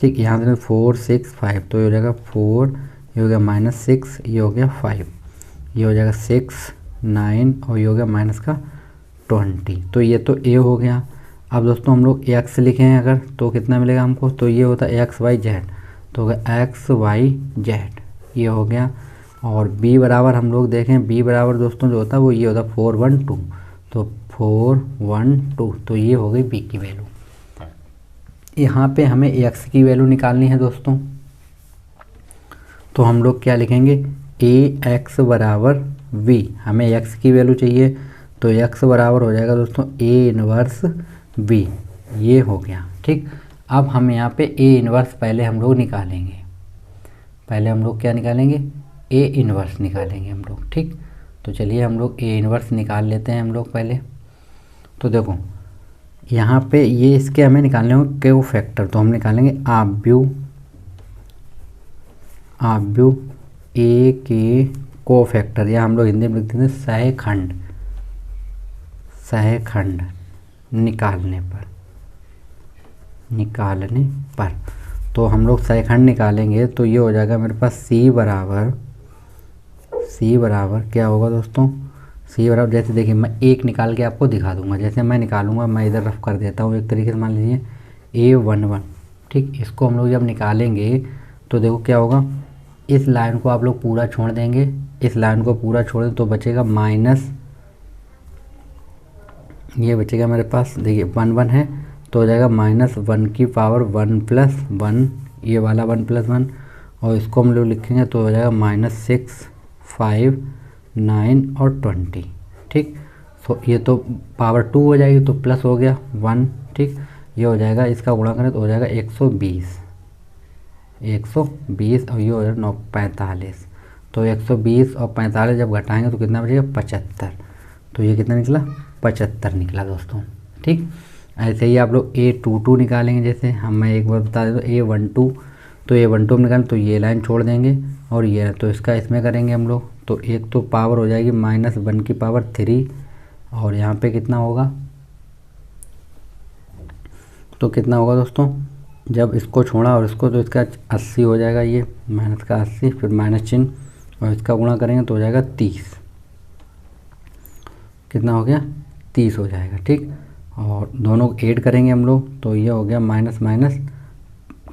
ठीक। यहाँ से 4 6 5, तो ये हो जाएगा 4, ये हो गया -6, ये हो गया 5, ये हो जाएगा 6 9 और ये हो गया -20। तो ये तो A हो गया। अब दोस्तों हम लोग x लिखें अगर तो कितना मिलेगा हमको, तो ये होता है x y z, तो हो गया x y z, ये हो गया। और b बराबर हम लोग देखें, b बराबर दोस्तों जो होता है वो ये होता है 4 1 2, तो 4 1 2, तो ये हो गई b की वैल्यू। यहाँ पे हमें x की वैल्यू निकालनी है दोस्तों। तो हम लोग क्या लिखेंगे, ax बराबर v, हमें x की वैल्यू चाहिए तो x बराबर हो जाएगा दोस्तों a इनवर्स v, ये हो गया, ठीक। अब हम यहाँ पे a इनवर्स पहले हम लोग निकालेंगे, पहले हम लोग क्या निकालेंगे, a इनवर्स निकालेंगे हम लोग, ठीक। तो चलिए हम लोग a इनवर्स निकाल लेते हैं हम लोग पहले। तो देखो यहाँ पे ये इसके हमें निकालने होंगे क्यू फैक्टर, तो हम निकालेंगे आव्यू a के को फैक्टर, या हम लोग हिंदी में लिखते हैं सहखंड निकालने पर। तो हम लोग सहखंड निकालेंगे तो ये हो जाएगा मेरे पास c बराबर क्या होगा दोस्तों, c बराबर, जैसे देखिए मैं एक निकाल के आपको दिखा दूंगा, जैसे मैं निकालूंगा, मैं इधर रफ कर देता हूँ एक तरीके से, मान लीजिए A11, ठीक। इसको हम लोग जब निकालेंगे तो देखो क्या होगा, इस लाइन को आप लोग पूरा छोड़ देंगे, इस लाइन को पूरा छोड़ दें तो बचेगा माइनस, ये बचेगा मेरे पास देखिए 1 1 है तो हो जाएगा -1 की पावर 1 + 1, ये वाला 1 + 1, और इसको हम लोग लिखेंगे तो हो जाएगा -6 5 9 और 20, ठीक। तो ये तो पावर 2 हो जाएगी तो प्लस हो गया 1, ठीक। ये हो जाएगा, इसका गुणा करें तो हो जाएगा 120 और ये हो जाएगा 45। तो 120 और 45 जब घटाएंगे तो कितना बचेगा 75। तो ये कितना निकला 75 निकला दोस्तों। ठीक, ऐसे ही आप लोग A22 निकालेंगे। जैसे मैं एक बार बता देता हूँ A12, तो A12 हम निकालें तो ये लाइन छोड़ देंगे और ये तो इसका इसमें करेंगे हम लोग। तो एक तो पावर हो जाएगी -1 की पावर 3 और यहाँ पे कितना होगा, तो कितना होगा दोस्तों, जब इसको छोड़ा और इसको तो इसका 80 हो जाएगा, ये माइनस का 80, फिर माइनस चिन्ह और इसका गुणा करेंगे तो हो जाएगा 30। कितना हो गया, 30 हो जाएगा। ठीक, और दोनों ऐड करेंगे हम लोग तो ये हो गया माइनस माइनस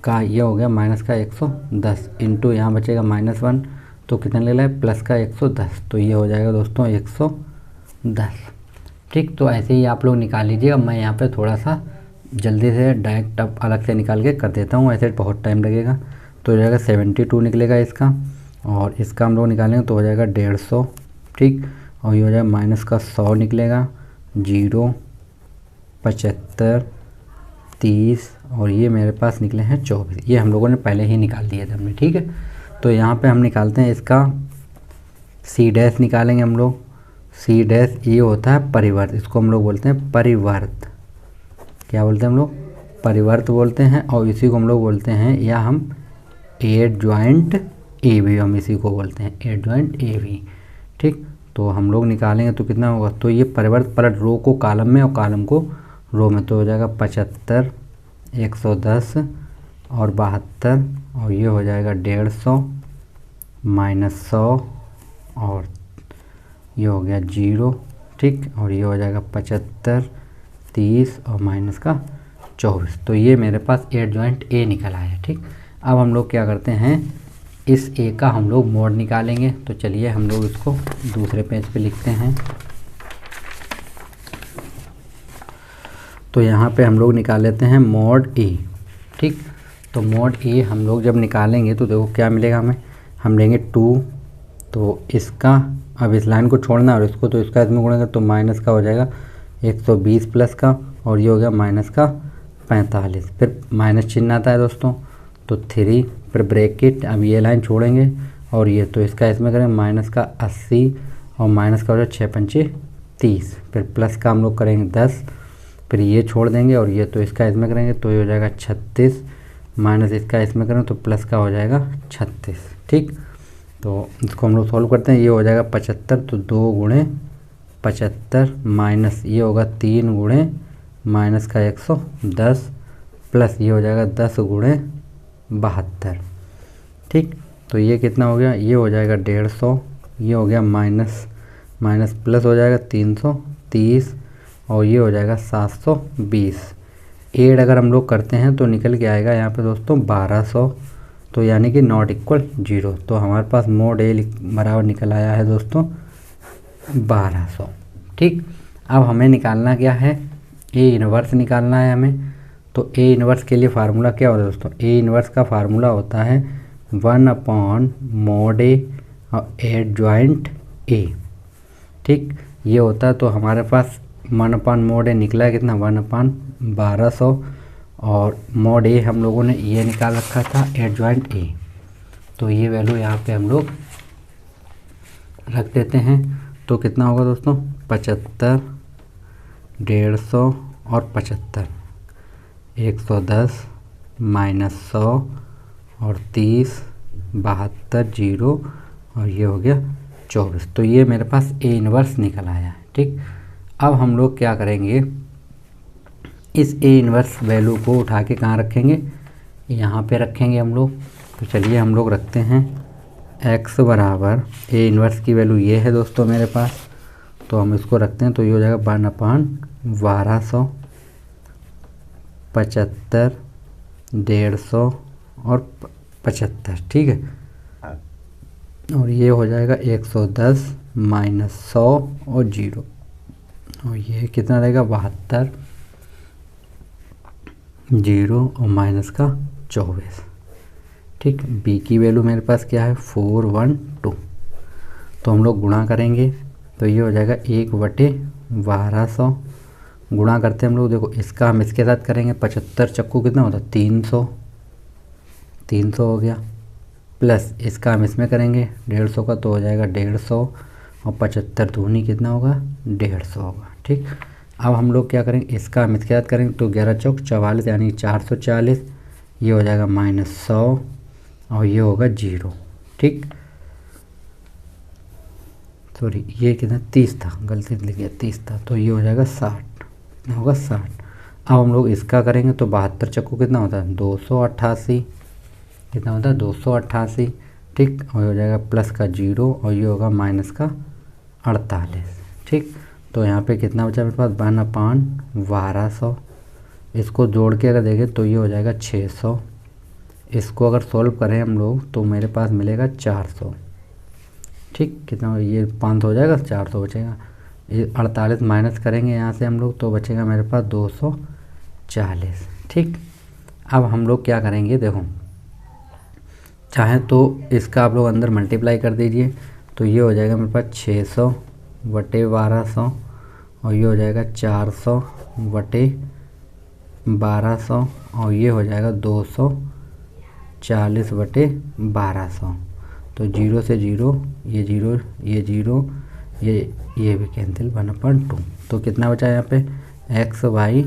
का, ये हो गया माइनस का 110 इंटू यहाँ बचेगा -1 तो कितना ले रहा है प्लस का 110, तो ये हो जाएगा दोस्तों 110। ठीक, तो ऐसे ही आप लोग निकाल लीजिएगा। मैं यहाँ पे थोड़ा सा जल्दी से डायरेक्ट अब अलग से निकाल के कर देता हूँ, ऐसे बहुत टाइम लगेगा। तो हो जाएगा 72 निकलेगा इसका, और इसका हम लोग निकालेंगे तो हो जाएगा 150। ठीक, और ये हो जाएगा माइनस का 100 निकलेगा, 0, 75, 30 और ये मेरे पास निकले हैं 24। ये हम लोगों ने पहले ही निकाल दिए थे हमने। ठीक है, तो यहाँ पे हम निकालते हैं इसका C' निकालेंगे हम लोग। C' ये होता है परिवर्त, इसको हम लोग बोलते हैं परिवर्त। क्या बोलते हैं हम लोग, परिवर्त बोलते हैं। और इसी को हम लोग बोलते हैं, या हम एडजॉइंट AB हम इसी को बोलते हैं, एडजॉइंट AB। ठीक, तो हम लोग निकालेंगे तो कितना होगा, तो ये परिवर्त पलट रो को कॉलम में और कॉलम को रो में, तो हो जाएगा 75, 110 और 72 और ये हो जाएगा 150 -100 और ये हो गया 0। ठीक, और ये हो जाएगा 75, 30 और माइनस का 24। तो ये मेरे पास एडजॉइंट A निकल आया। ठीक, अब हम लोग क्या करते हैं, इस A का हम लोग मोड निकालेंगे। तो चलिए हम लोग इसको दूसरे पेज पे लिखते हैं। तो यहाँ पे हम लोग निकाल लेते हैं मोड A। ठीक, तो मोड A हम लोग जब निकालेंगे तो देखो क्या मिलेगा हमें, हम लेंगे 2, तो इसका अब इस लाइन को छोड़ना और इसको तो इसका इसमें गुणेंगे तो माइनस का हो जाएगा 120 प्लस का, और ये हो गया माइनस का 45, फिर माइनस चिन्ह आता है दोस्तों, तो 3, फिर ब्रैकेट, अब ये लाइन छोड़ेंगे और ये तो इसका इसमें करेंगे माइनस का 80 और माइनस का हो जाएगा 6 पंचे 30, फिर प्लस का हम लोग करेंगे 10, फिर ये छोड़ देंगे और ये तो इसका इसमें करेंगे तो ये हो जाएगा 36, माइनस इसका इसमें करेंगे तो प्लस का हो जाएगा 36। ठीक, तो इसको हम लोग सॉल्व करते हैं। ये हो जाएगा 75, तो 2 गुणे 75 माइनस ये होगा 3 गुणे माइनस का 110 प्लस ये हो जाएगा 10 गुणे 72। ठीक, तो ये कितना हो गया, ये हो जाएगा 150, ये हो गया माइनस माइनस प्लस हो जाएगा 330 और ये हो जाएगा 720। ऐड अगर हम लोग करते हैं तो निकल के आएगा यहाँ पे दोस्तों 1200, तो यानी कि नॉट इक्वल 0। तो हमारे पास मोड A बराबर निकल आया है दोस्तों 1200। ठीक, अब हमें निकालना क्या है, A इन्वर्स निकालना है हमें। तो A इन्वर्स के लिए फार्मूला क्या होता है दोस्तों, A इन्वर्स का फार्मूला होता है 1/mod A और एडजॉइंट A। ठीक, ये होता है, तो हमारे पास 1/mod A निकला है कितना, 1/1200 और mod A हम लोगों ने ये निकाल रखा था एडजॉइंट A। तो ये वैल्यू यहाँ पे हम लोग रख देते हैं। तो कितना होगा दोस्तों, 75, 150 और 75, 110 -100 और 30, 72, 0 और ये हो गया 24। तो ये मेरे पास A इन्वर्स निकल आया है। ठीक, अब हम लोग क्या करेंगे, इस A इन्वर्स वैल्यू को उठा के कहाँ रखेंगे, यहाँ पे रखेंगे हम लोग। तो चलिए हम लोग रखते हैं x बराबर A इन्वर्स की वैल्यू ये है दोस्तों मेरे पास, तो हम इसको रखते हैं। तो ये हो जाएगा 1/1200, 75, 150 और 75। ठीक है, और ये हो जाएगा 110 -100 और 0 और ये कितना रहेगा 72, 0 और माइनस का 24। ठीक, B की वैल्यू मेरे पास क्या है 412। तो हम लोग गुणा करेंगे तो ये हो जाएगा 1/1200, गुणा करते हैं हम लोग, देखो इसका हम इसके साथ करेंगे, 75 चक्कू कितना होता है 300, 300 हो गया, प्लस इसका हम इसमें करेंगे 150 का, तो हो जाएगा 150 और 75 दूनी कितना होगा 150 होगा। ठीक, अब हम लोग क्या करेंगे, इसका हम इसके साथ करेंगे तो 11 चौक 44 यानी 440, ये हो जाएगा -100 और ये होगा 0। ठीक, सॉरी ये कितना 30 था, गलती से लिख गया 30 था, तो ये हो जाएगा 60, कितना होगा 60। अब हम लोग इसका करेंगे तो 72 चक्कू कितना होता है 288, कितना होता है 288। ठीक, और हो जाएगा प्लस का 0 और ये होगा माइनस का 48। ठीक, तो यहाँ पे कितना बचा मेरे पास 1/1200। इसको जोड़ के अगर देखें तो ये हो जाएगा 600। इसको अगर सॉल्व करें हम लोग तो मेरे पास मिलेगा 400। ठीक, कितना ये 500 हो जाएगा, 400 बचेगा। ये 48 माइनस करेंगे यहाँ से हम लोग तो बचेगा मेरे पास 240। ठीक, अब हम लोग क्या करेंगे, देखो चाहें तो इसका आप लोग अंदर मल्टीप्लाई कर दीजिए तो ये हो जाएगा मेरे पास 600 बटे 1200 और ये हो जाएगा 400 बटे 1200 और ये हो जाएगा 240 बटे 1200। तो 0 से 0, ये 0, ये 0, ये भी कैंसिल 1/2। तो कितना बचा यहाँ पे x y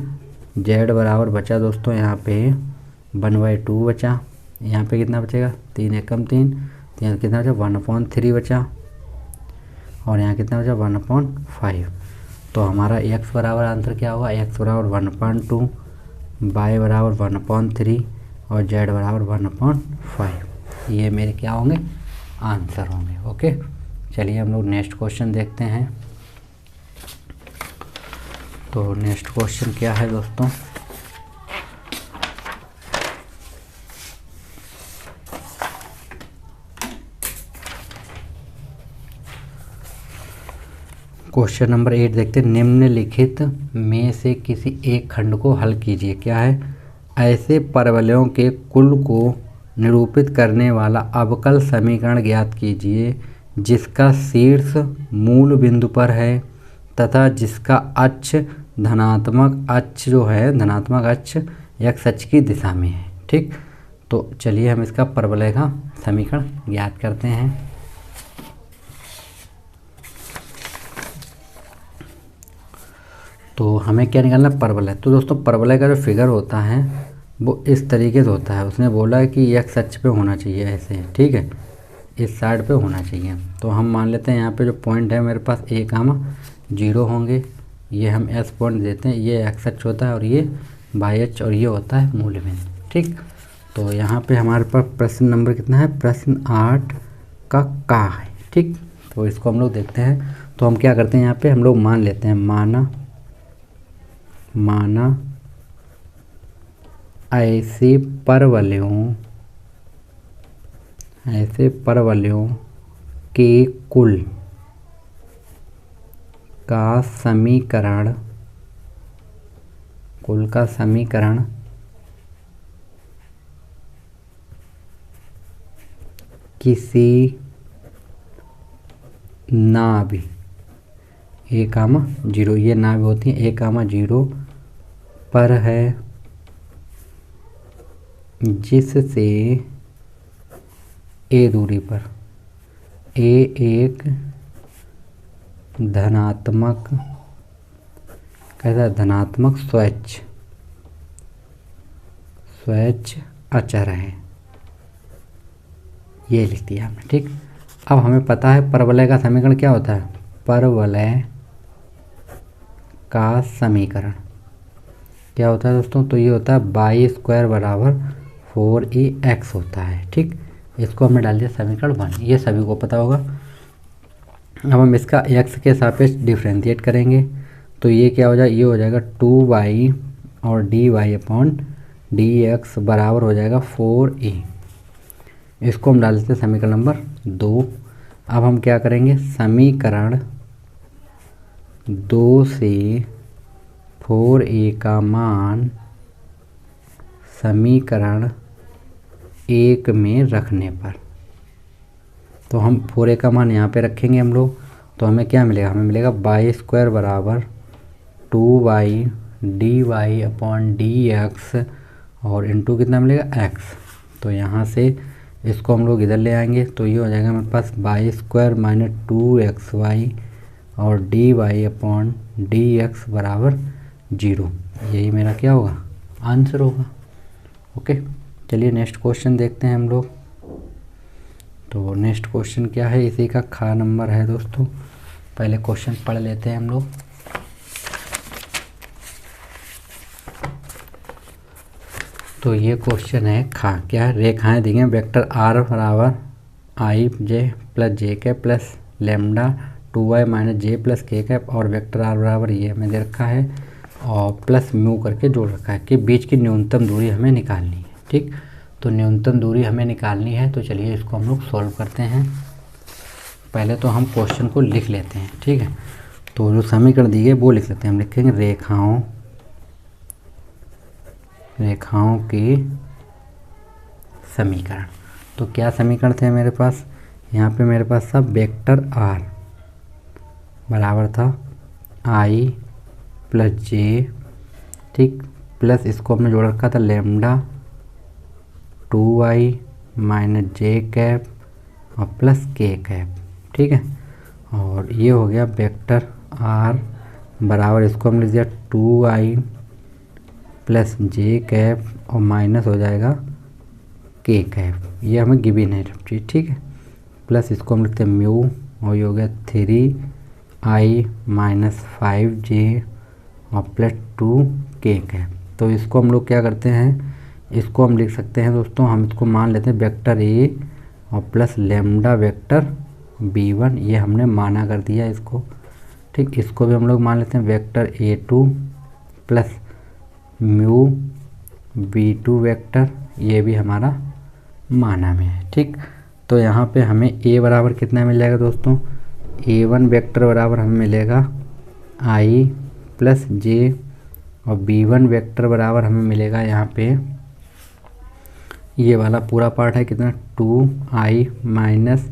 z बराबर बचा दोस्तों यहाँ पे 1/2 बचा। यहाँ पे कितना बचेगा 3 एकम 3, यहाँ कितना बचा 1/3 बचा और यहाँ कितना बचा 1/5। तो हमारा x बराबर आंसर क्या होगा, x बराबर 1/2, y बराबर 1/3 और z बराबर 1/5। ये मेरे क्या होंगे आंसर होंगे। ओके, चलिए हम लोग नेक्स्ट क्वेश्चन देखते हैं। तो नेक्स्ट क्वेश्चन क्या है दोस्तों, क्वेश्चन नंबर 8 देखते हैं। निम्नलिखित में से किसी एक खंड को हल कीजिए। क्या है, ऐसे परवलयों के कुल को निरूपित करने वाला अवकल समीकरण ज्ञात कीजिए जिसका शीर्ष मूल बिंदु पर है तथा जिसका अक्ष धनात्मक अक्ष जो है धनात्मक अक्ष x अक्ष की दिशा में है। ठीक, तो चलिए हम इसका परवलय का समीकरण ज्ञात करते हैं। तो हमें क्या निकालना है परवलय। तो दोस्तों परवलय का जो फिगर होता है वो इस तरीके से होता है। उसने बोला है कि x अक्ष पे होना चाहिए ऐसे, ठीक है, इस साइड पे होना चाहिए। तो हम मान लेते हैं यहाँ पे जो पॉइंट है मेरे पास a,0 होंगे, ये हम s पॉइंट देते हैं, ये x अक्ष होता है और ये y अक्ष और ये होता है मूल बिंदु। ठीक, तो यहाँ पे हमारे पास प्रश्न नंबर कितना है, प्रश्न 8 का है। ठीक, तो इसको हम लोग देखते हैं। तो हम क्या करते हैं, यहाँ पे हम लोग मान लेते हैं, माना ऐसे परवलयों के कुल का समीकरण किसी नाभ a,0, ये नाभ होती है a,0 पर है जिससे a दूरी पर a एक धनात्मक धनात्मक स्वच्छ अचर है, ये लिख दिया हमने। ठीक, अब हमें पता है परवलय का समीकरण क्या होता है, परवलय का समीकरण क्या होता है दोस्तों, तो ये होता है y² बराबर 4ax होता है। ठीक, इसको हमने डाल दिया समीकरण 1, ये सभी को पता होगा। अब हम इसका x के सापेक्ष डिफ्रेंशिएट करेंगे तो ये क्या हो जाएगा, ये हो जाएगा 2y और dy/dx बराबर हो जाएगा 4a। इसको हम डाल देते हैं समीकरण नंबर 2। अब हम क्या करेंगे, समीकरण 2 से 4a का मान समीकरण 1 में रखने पर, तो हम 4a का मान यहाँ पे रखेंगे हम लोग, तो हमें क्या मिलेगा, हमें मिलेगा y² बराबर 2y dy/dx और इंटू कितना मिलेगा x। तो यहाँ से इसको हम लोग इधर ले आएंगे तो ये हो जाएगा हमारे पास वाई स्क्वायर माइनस 2xy और dy अपॉन dx बराबर 0। यही मेरा क्या होगा, आंसर होगा। ओके, चलिए नेक्स्ट क्वेश्चन देखते हैं हम लोग। तो नेक्स्ट क्वेश्चन क्या है, इसी का खा नंबर है दोस्तों। पहले क्वेश्चन पढ़ लेते हैं हम लोग। तो ये क्वेश्चन है खा, क्या है, रेखाएं दी हैं वेक्टर r बराबर I J plus J cap plus lambda 2y minus J plus K cap और वेक्टर r बराबर ये हमें दे रखा है और प्लस म्यू करके जोड़ रखा है कि बीच की न्यूनतम दूरी हमें निकालनी है। ठीक, तो न्यूनतम दूरी हमें निकालनी है, तो चलिए इसको हम लोग सॉल्व करते हैं। पहले तो हम क्वेश्चन को लिख लेते हैं। ठीक है, तो जो समीकरण दी है वो लिख लेते हैं। हम लिखेंगे रेखाओं की समीकरण। तो क्या समीकरण थे मेरे पास, यहाँ पे मेरे पास था वेक्टर r बराबर था i प्लस जे, ठीक, प्लस इसको हमने जोड़ रखा था लेमडा 2y माइनस जे कैप और प्लस के कैप। ठीक है, और ये हो गया वेक्टर r बराबर, इसको हमने लिख दिया 2i प्लस जे कैप और माइनस हो जाएगा के कैप, ये हमें गिवन है चीज़। ठीक है, प्लस इसको हम लिखते हैं म्यू और ये हो गया 3i माइनस 5j और प्लस 2 के कैप। तो इसको हम लोग क्या करते हैं, इसको हम लिख सकते हैं दोस्तों, हम इसको मान लेते हैं वेक्टर a और प्लस लेमडा वेक्टर b1, ये हमने माना कर दिया इसको। ठीक, इसको भी हम लोग मान लेते हैं vector a2 plus mu b2 vector, ये भी हमारा माना में है। ठीक, तो यहाँ पे हमें a बराबर कितना मिल जाएगा दोस्तों, a1 वेक्टर बराबर हमें मिलेगा i प्लस जे और b1 वेक्टर बराबर हमें मिलेगा यहाँ पे ये वाला पूरा पार्ट है कितना 2i माइनस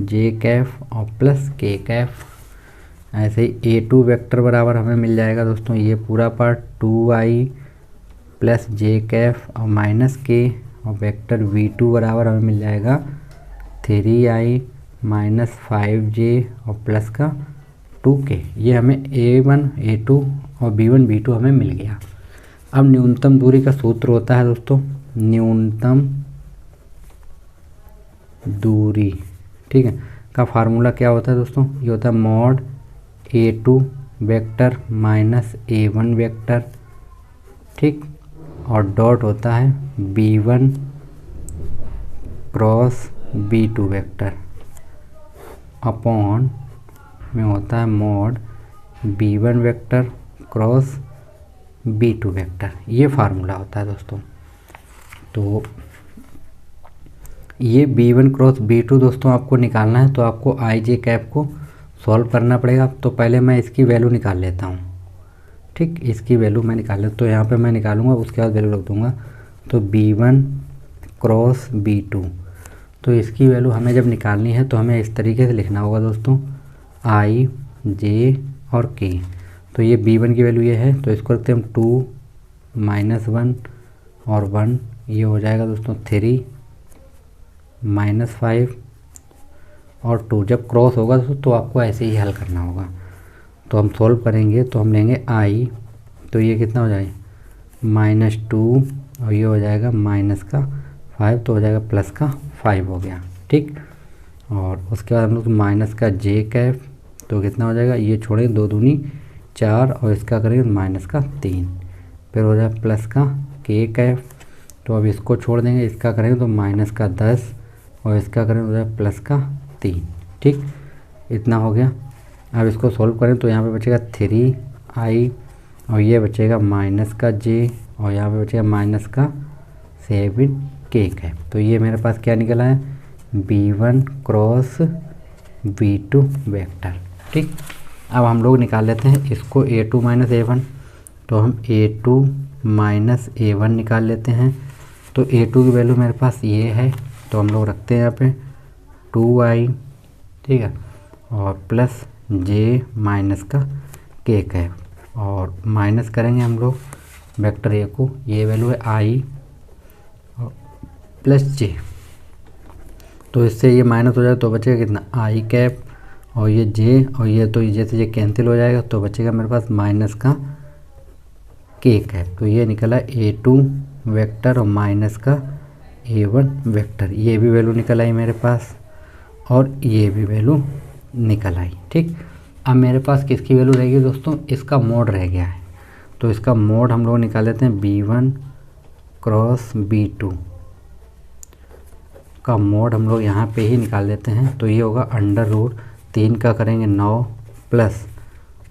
जे कैफ और प्लस के कैफ। ऐसे ही a2 वेक्टर बराबर हमें मिल जाएगा दोस्तों ये पूरा पार्ट 2i प्लस जे कैफ और माइनस के, और वेक्टर v2 बराबर हमें मिल जाएगा 3i माइनस 5j और प्लस का 2k। ये हमें a1 a2 और b1 b2 हमें मिल गया। अब न्यूनतम दूरी का सूत्र होता है दोस्तों, न्यूनतम दूरी, ठीक है, का फार्मूला क्या होता है दोस्तों, ये होता है mod a2 vector minus a1 vector, ठीक, और डॉट होता है b1 cross b2 vector upon में होता है mod b1 vector cross b2 vector. ये फार्मूला होता है दोस्तों। तो ये b1 क्रॉस b2 दोस्तों आपको निकालना है, तो आपको आई जे कैप को सॉल्व करना पड़ेगा। तो पहले मैं इसकी वैल्यू निकाल लेता हूँ। ठीक, इसकी वैल्यू मैं निकाल लेता हूँ, तो यहाँ पे मैं निकालूंगा, उसके बाद वैल्यू रख दूँगा। तो b1 क्रॉस b2, तो इसकी वैल्यू हमें जब निकालनी है तो हमें इस तरीके से लिखना होगा दोस्तों, आई जे और के। तो ये b1 की वैल्यू ये है, तो इसको रखते हैं हम 2 माइनस 1 और 1, ये हो जाएगा दोस्तों 3 माइनस 5 और 2। जब क्रॉस होगा तो आपको ऐसे ही हल करना होगा। तो हम सॉल्व करेंगे तो हम लेंगे आई, तो ये कितना हो जाएगा -2 और ये हो जाएगा माइनस का 5, तो हो जाएगा प्लस का 5 हो गया। ठीक, और उसके बाद हम लोग माइनस का जे कैप, तो कितना हो जाएगा, ये छोड़ेंगे 2 दूनी 4 और इसका करेंगे माइनस का 3, फिर हो जाएगा प्लस का के कैप। तो अब इसको छोड़ देंगे, इसका करेंगे तो माइनस का 10 और इसका करेंगे हो जाएगा प्लस का 3। ठीक, इतना हो गया। अब इसको सॉल्व करें तो यहाँ पे बचेगा 3i और ये बचेगा माइनस का जे और यहाँ पे बचेगा माइनस का 7k कैप। तो ये मेरे पास क्या निकला है, b1 क्रॉस b2 वेक्टर। ठीक, अब हम लोग निकाल लेते हैं इसको a2 माइनस a1, तो हम a2 माइनस a1 निकाल लेते हैं। तो a2 की वैल्यू मेरे पास ये है, तो हम लोग रखते हैं यहाँ पे 2i, ठीक है, और प्लस जे माइनस का के कैप और माइनस करेंगे हम लोग वेक्टर ए को, ये वैल्यू है आई प्लस जे, तो इससे ये माइनस हो जाएगा तो बचेगा कितना आई कैप, और ये जे और ये तो जैसे ये कैंसिल हो जाएगा तो बचेगा मेरे पास माइनस का के कैप। तो ये निकला A2 वेक्टर और माइनस का A1 वेक्टर। ये भी वैल्यू निकल आई मेरे पास और ये भी वैल्यू निकल आई। ठीक, अब मेरे पास किसकी वैल्यू रहेगी दोस्तों, इसका मोड रह गया है। तो इसका मोड हम लोग निकाल लेते हैं B1 क्रॉस B2 का मोड हम लोग यहाँ पे ही निकाल लेते हैं। तो ये होगा अंडर रूट 3 का करेंगे 9 प्लस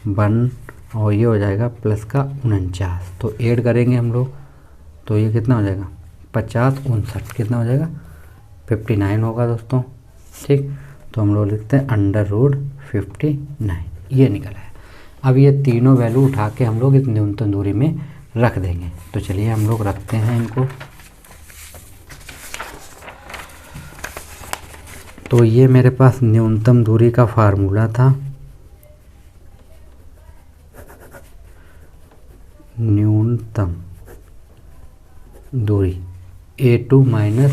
1 और ये हो जाएगा प्लस का 49। तो ऐड करेंगे हम लोग तो ये कितना हो जाएगा 50 59 कितना हो जाएगा 59 होगा दोस्तों। ठीक, तो हम लोग लिखते हैं अंडर रूट 59, ये निकला है। अब ये तीनों वैल्यू उठा के हम लोग इस न्यूनतम दूरी में रख देंगे। तो चलिए हम लोग रखते हैं इनको। तो ये मेरे पास न्यूनतम दूरी का फार्मूला था, न्यूनतम दूरी A2 माइनस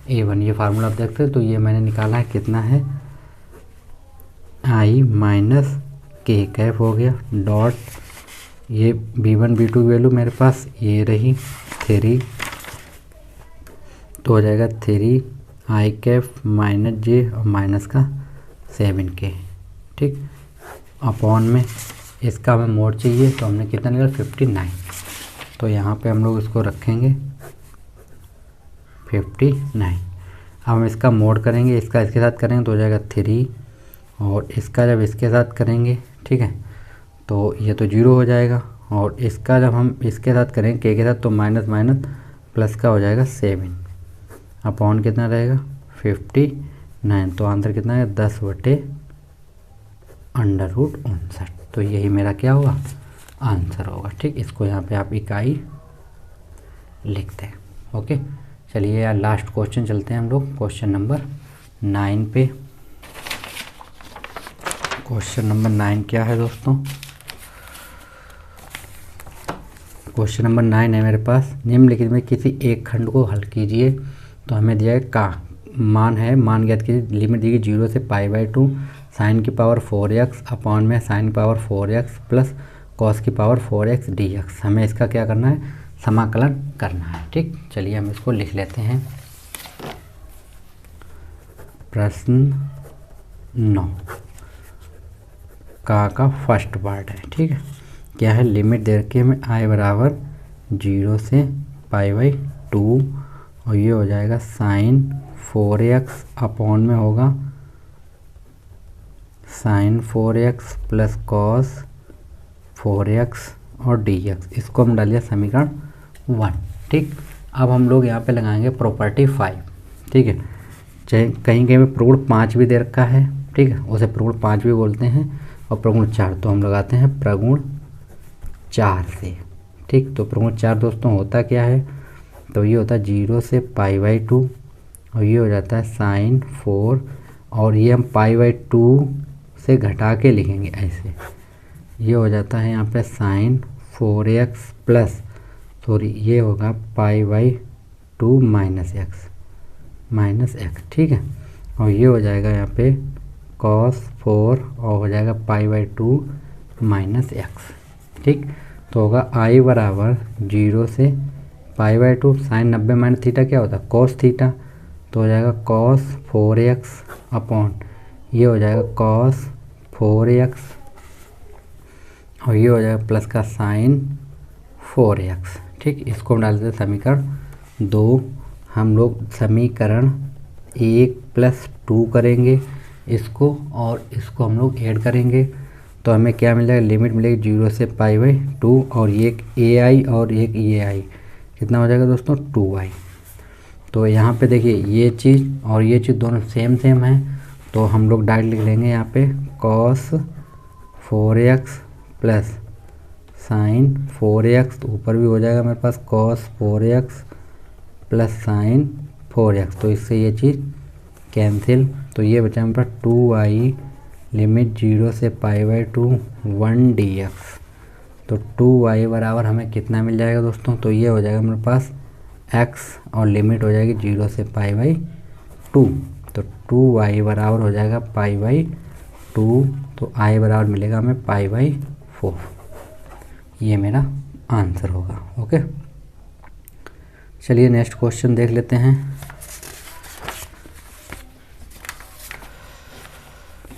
A1, ये फार्मूला आप देखते हैं। तो ये मैंने निकाला है कितना है I माइनस के कैप हो गया डॉट ये B1 B2 की वैल्यू मेरे पास ये रही 3, तो हो जाएगा 3 आई कैप माइनस जे और माइनस का 7K। ठीक, अपॉन में इसका हमें मोड चाहिए तो हमने कितना निकाला 59। तो यहाँ पे हम लोग इसको रखेंगे 59। अब हम इसका मोड करेंगे, इसका इसके साथ करेंगे तो हो जाएगा 3 और इसका जब इसके साथ करेंगे, ठीक है, तो ये तो 0 हो जाएगा। और इसका जब हम इसके साथ करेंगे के साथ तो माइनस माइनस प्लस का हो जाएगा 7 अपॉन कितना रहेगा 59। तो आंसर कितना है 10/√59। तो यही मेरा क्या होगा आंसर होगा। ठीक, इसको यहाँ पे आप इकाई लिखते हैं। ओके, चलिए यार लास्ट क्वेश्चन चलते हैं हम लोग क्वेश्चन नंबर 9 पे। क्वेश्चन नंबर 9 क्या है दोस्तों, क्वेश्चन नंबर 9 है मेरे पास, निम्नलिखित में किसी एक खंड को हल कीजिए। तो हमें दिया है का मान है, मान ज्ञात कीजिए, लिमिट दी गई 0 से π/2 साइन की पावर 4x अपॉन में साइन की पावर 4x प्लस कॉस की पावर 4x dx। हमें इसका क्या करना है समाकलन करना है। ठीक, चलिए हम इसको लिख लेते हैं। प्रश्न 9 का फर्स्ट पार्ट है। ठीक है, क्या है लिमिट दे रखी है हमें I बराबर 0 से π/2 और ये हो जाएगा साइन 4x अपॉन में होगा sign 4x plus cos 4x और dx। इसको हम डालिए समीकरण 1। ठीक, अब हम लोग यहाँ पे लगाएंगे प्रॉपर्टी 5। ठीक है, चाहे कहीं कहीं पे प्रगुण 5 भी दे रखा है। ठीक है, उसे प्रगुण 5 भी बोलते हैं और प्रगुण 4, तो हम लगाते हैं प्रगुण 4 से। ठीक, तो प्रगुण 4 दोस्तों होता क्या है, तो ये होता है 0 से π/2 और ये हो जाता है साइन 4 और ये हम π/2 से घटा के लिखेंगे ऐसे। ये हो जाता है यहाँ पे साइन 4x प्लस सॉरी ये होगा π/2 माइनस x। ठीक है, और ये हो जाएगा यहाँ पे cos 4 और हो जाएगा π/2 माइनस x। ठीक, तो होगा I बराबर 0 से π/2 साइन 90 माइनस थीटा क्या होता है cos थीटा, तो हो जाएगा cos 4x अपॉन ये हो जाएगा cos 4x और ये हो जाएगा प्लस का साइन 4x। ठीक, इसको हम डालते हैं समीकरण 2। हम लोग समीकरण 1 प्लस 2 करेंगे इसको और इसको हम लोग ऐड करेंगे तो हमें क्या मिलेगा लिमिट मिलेगी 0 से π/2 और ये एक ai और एक ये आई कितना हो जाएगा दोस्तों 2i। तो यहाँ पे देखिए ये चीज़ और ये चीज़ दोनों सेम है तो हम लोग डायरेक्ट लिख लेंगे यहाँ पे cos 4x plus sign 4x, तो ऊपर भी हो जाएगा मेरे पास cos 4x plus sign 4x। तो इससे ये चीज़ कैंसिल, तो ये बचा मेरे पास 2i लिमिट 0 से π/2 1 dx। तो 2y बराबर हमें कितना मिल जाएगा दोस्तों, तो ये हो जाएगा मेरे पास x और लिमिट हो जाएगी 0 से π/2। तो 2y बराबर हो जाएगा π/2, तो i बराबर मिलेगा हमें π/4। ये मेरा आंसर होगा। ओके, चलिए नेक्स्ट क्वेश्चन देख लेते हैं।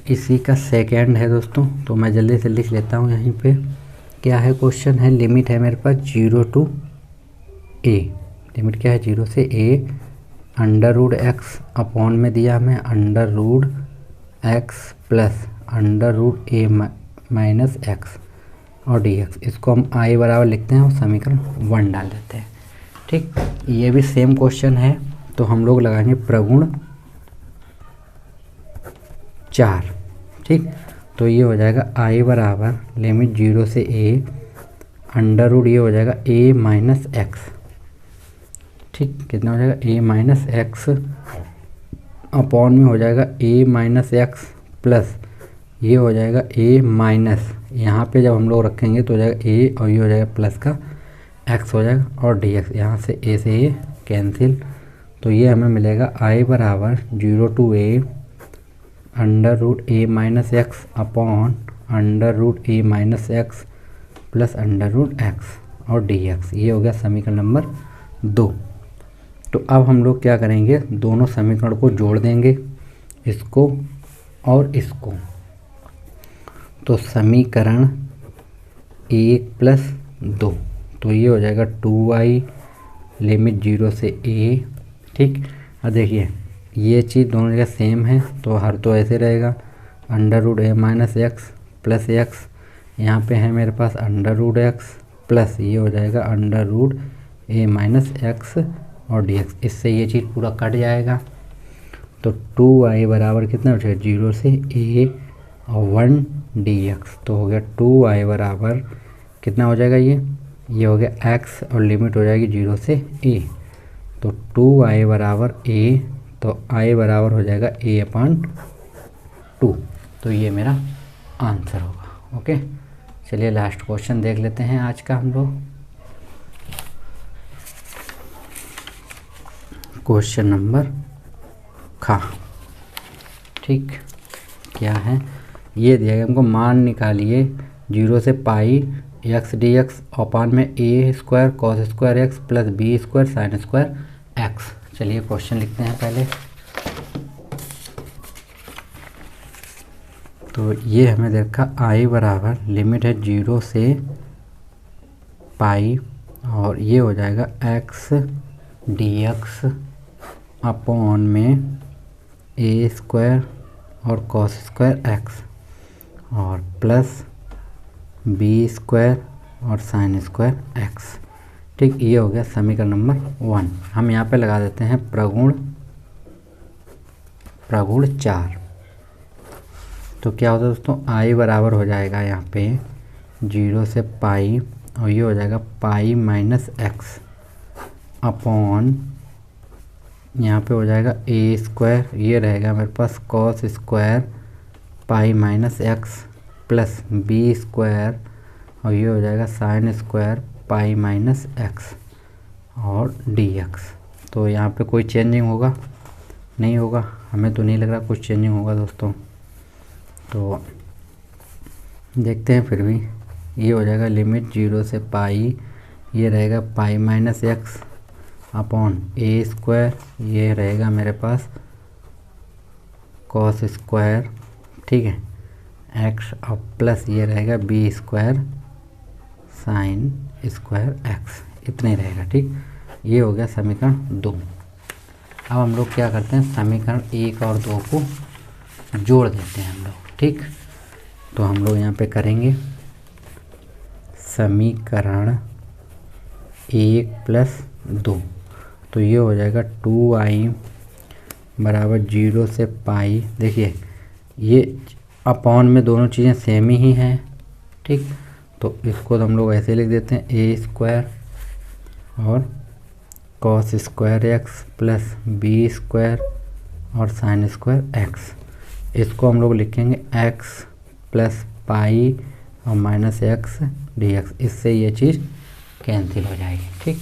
इसी का सेकंड है दोस्तों, तो मैं जल्दी से लिख लेता हूँ यहीं पे। क्या है क्वेश्चन है, लिमिट है मेरे पास 0 to a। लिमिट क्या है, 0 से a, √x अपॉन में दिया हमें √x प्लस √a-x और dx। इसको हम i बराबर लिखते हैं और समीकरण 1 डाल देते हैं। ठीक, ये भी सेम क्वेश्चन है, तो हम लोग लगाएंगे प्रगुण 4। ठीक, तो ये हो जाएगा i बराबर लिमिट 0 से a, अंडर ये हो जाएगा a-x। ठीक, कितना हो जाएगा a-x अपॉन में हो जाएगा a-x प्लस ये हो जाएगा a-, यहाँ पे जब हम लोग रखेंगे तो हो जाएगा a और ये हो जाएगा प्लस का x हो जाएगा और dx, यहाँ से a से a कैंसिल। तो ये हमें मिलेगा i बराबर 0 to a, √a-x upon √a-x plus √x और dx। ये हो गया समीकरण नंबर 2। तो अब हम लोग क्या करेंगे, दोनों समीकरण को जोड़ देंगे, इसको और इसको। तो समीकरण 1 प्लस 2, तो ये हो जाएगा 2y लिमिट 0 से a। ठीक, अब देखिए ये चीज़ दोनों जगह सेम है, तो हर तो ऐसे रहेगा √a-x प्लस x, यहाँ पे है मेरे पास √x प्लस ये हो जाएगा √a-x और dx। इससे ये चीज़ पूरा कट जाएगा। तो 2y बराबर कितना हो जाएगा, 0 से a और 1 dx। तो हो गया 2y बराबर कितना हो जाएगा, ये हो गया x और लिमिट हो जाएगी 0 से a। तो 2y बराबर a, तो i बराबर हो जाएगा a/2। तो ये मेरा आंसर होगा। ओके, चलिए लास्ट क्वेश्चन देख लेते हैं आज का हम लोग। क्वेश्चन नंबर खा। ठीक, क्या है, ये दिया गया हमको, मान निकालिए 0 से π x dx अपॉन में a square cos square x plus b square sin square x। चलिए क्वेश्चन लिखते हैं पहले। तो ये हमें देखा i बराबर लिमिट है 0 से π और ये हो जाएगा x dx अपॉन में a स्क्वायर और cos स्क्वायर x और प्लस b स्क्वायर और sin स्क्वायर x। ठीक, ये हो गया समीकरण नंबर 1। हम यहाँ पे लगा देते हैं प्रगुण 4। तो क्या होता है दोस्तों, i बराबर हो जाएगा यहाँ पे 0 से π और ये हो जाएगा π-x अपॉन यहाँ पे हो जाएगा a स्क्वायर, ये रहेगा मेरे पास cos square π-x plus b square और ये हो जाएगा sin स्क्वायर π-x और dx। तो यहाँ पे कोई चेंजिंग होगा नहीं होगा, हमें तो नहीं लग रहा कुछ चेंजिंग होगा दोस्तों। तो देखते हैं फिर भी। ये हो जाएगा लिमिट 0 से π, ये रहेगा π-x अपॉन a स्क्वायर, ये रहेगा मेरे पास cos स्क्वायर, ठीक है, x और प्लस ये रहेगा b square sin square x, इतना ही रहेगा। ठीक, ये हो गया समीकरण 2। अब हम लोग क्या करते हैं, समीकरण 1 और 2 को जोड़ देते हैं हम लोग। ठीक, तो हम लोग यहाँ पे करेंगे समीकरण 1 प्लस 2, तो ये हो जाएगा 2i बराबर 0 से π। देखिए ये अपॉन में दोनों चीज़ें सेम ही हैं। ठीक, तो इसको तो हम लोग ऐसे लिख देते हैं a स्क्वायर और cos square x plus b square और sin स्क्वायर x। इसको हम लोग लिखेंगे x प्लस पाई और माइनस x dx। इससे ये चीज़ कैंसिल हो जाएगी। ठीक,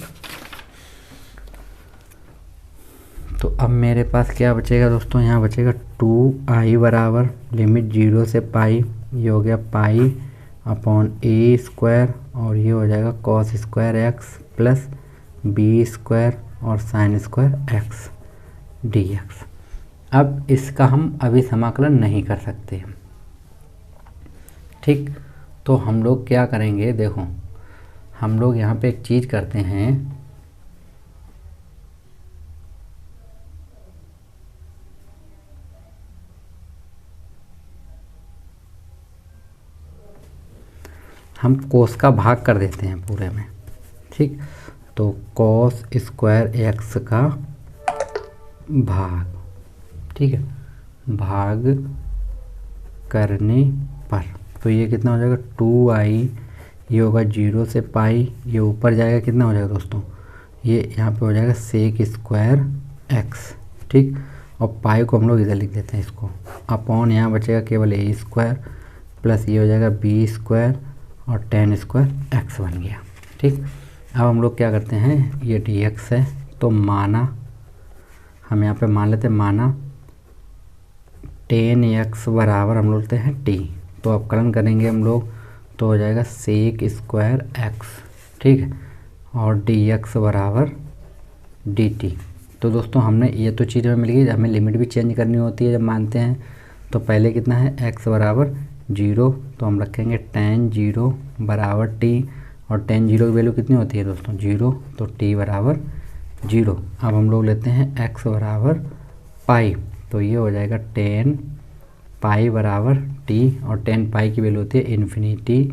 तो अब मेरे पास क्या बचेगा दोस्तों, यहाँ बचेगा 2i बराबर लिमिट 0 से पाई, ये हो गया पाई अपॉन ए स्क्वायर और ये हो जाएगा cos square X plus B square और sine square X D X. अब इसका हम अभी समाकलन नहीं कर सकते, ठीक। तो हम लोग क्या करेंगे, देखो हम लोग यहाँ पे एक चीज़ करते हैं, हम कोस का भाग कर देते हैं पूरे में, ठीक। तो कॉस स्क्वायर एक्स का भाग, ठीक है, भाग करने पर तो ये कितना हो जाएगा 2i, ये होगा 0 से पाई, ये ऊपर जाएगा कितना हो जाएगा दोस्तों, ये यहाँ पे हो जाएगा सेक स्क्वायर एक्स, ठीक। और पाई को हम लोग इधर लिख देते हैं इसको, अपॉन यहाँ बचेगा केवल ए स्क्वायर प्लस ये हो जाएगा बी स्क्वायर और टेन स्क्वायर एक्स बन गया, ठीक। अब हम लोग क्या करते हैं, ये डी एक्स है तो माना, हम यहाँ पे मान लेते हैं माना 10x बराबर हम लोग लेते हैं t, तो अवकलन करेंगे हम लोग तो हो जाएगा सेक स्क्वायर एक्स, ठीक है, और dx बराबर dt। तो दोस्तों हमने ये तो चीज़ हमें मिल गई, हमें लिमिट भी चेंज करनी होती है जब मानते हैं। तो पहले कितना है x बराबर 0, तो हम रखेंगे tan 0 बराबर t, और tan 0 की वैल्यू कितनी होती है दोस्तों 0, तो t बराबर 0। अब हम लोग लेते हैं x बराबर पाई, तो ये हो जाएगा 10 पाई बराबर t, और 10 पाई की वैल्यू होती है इन्फिनिटी,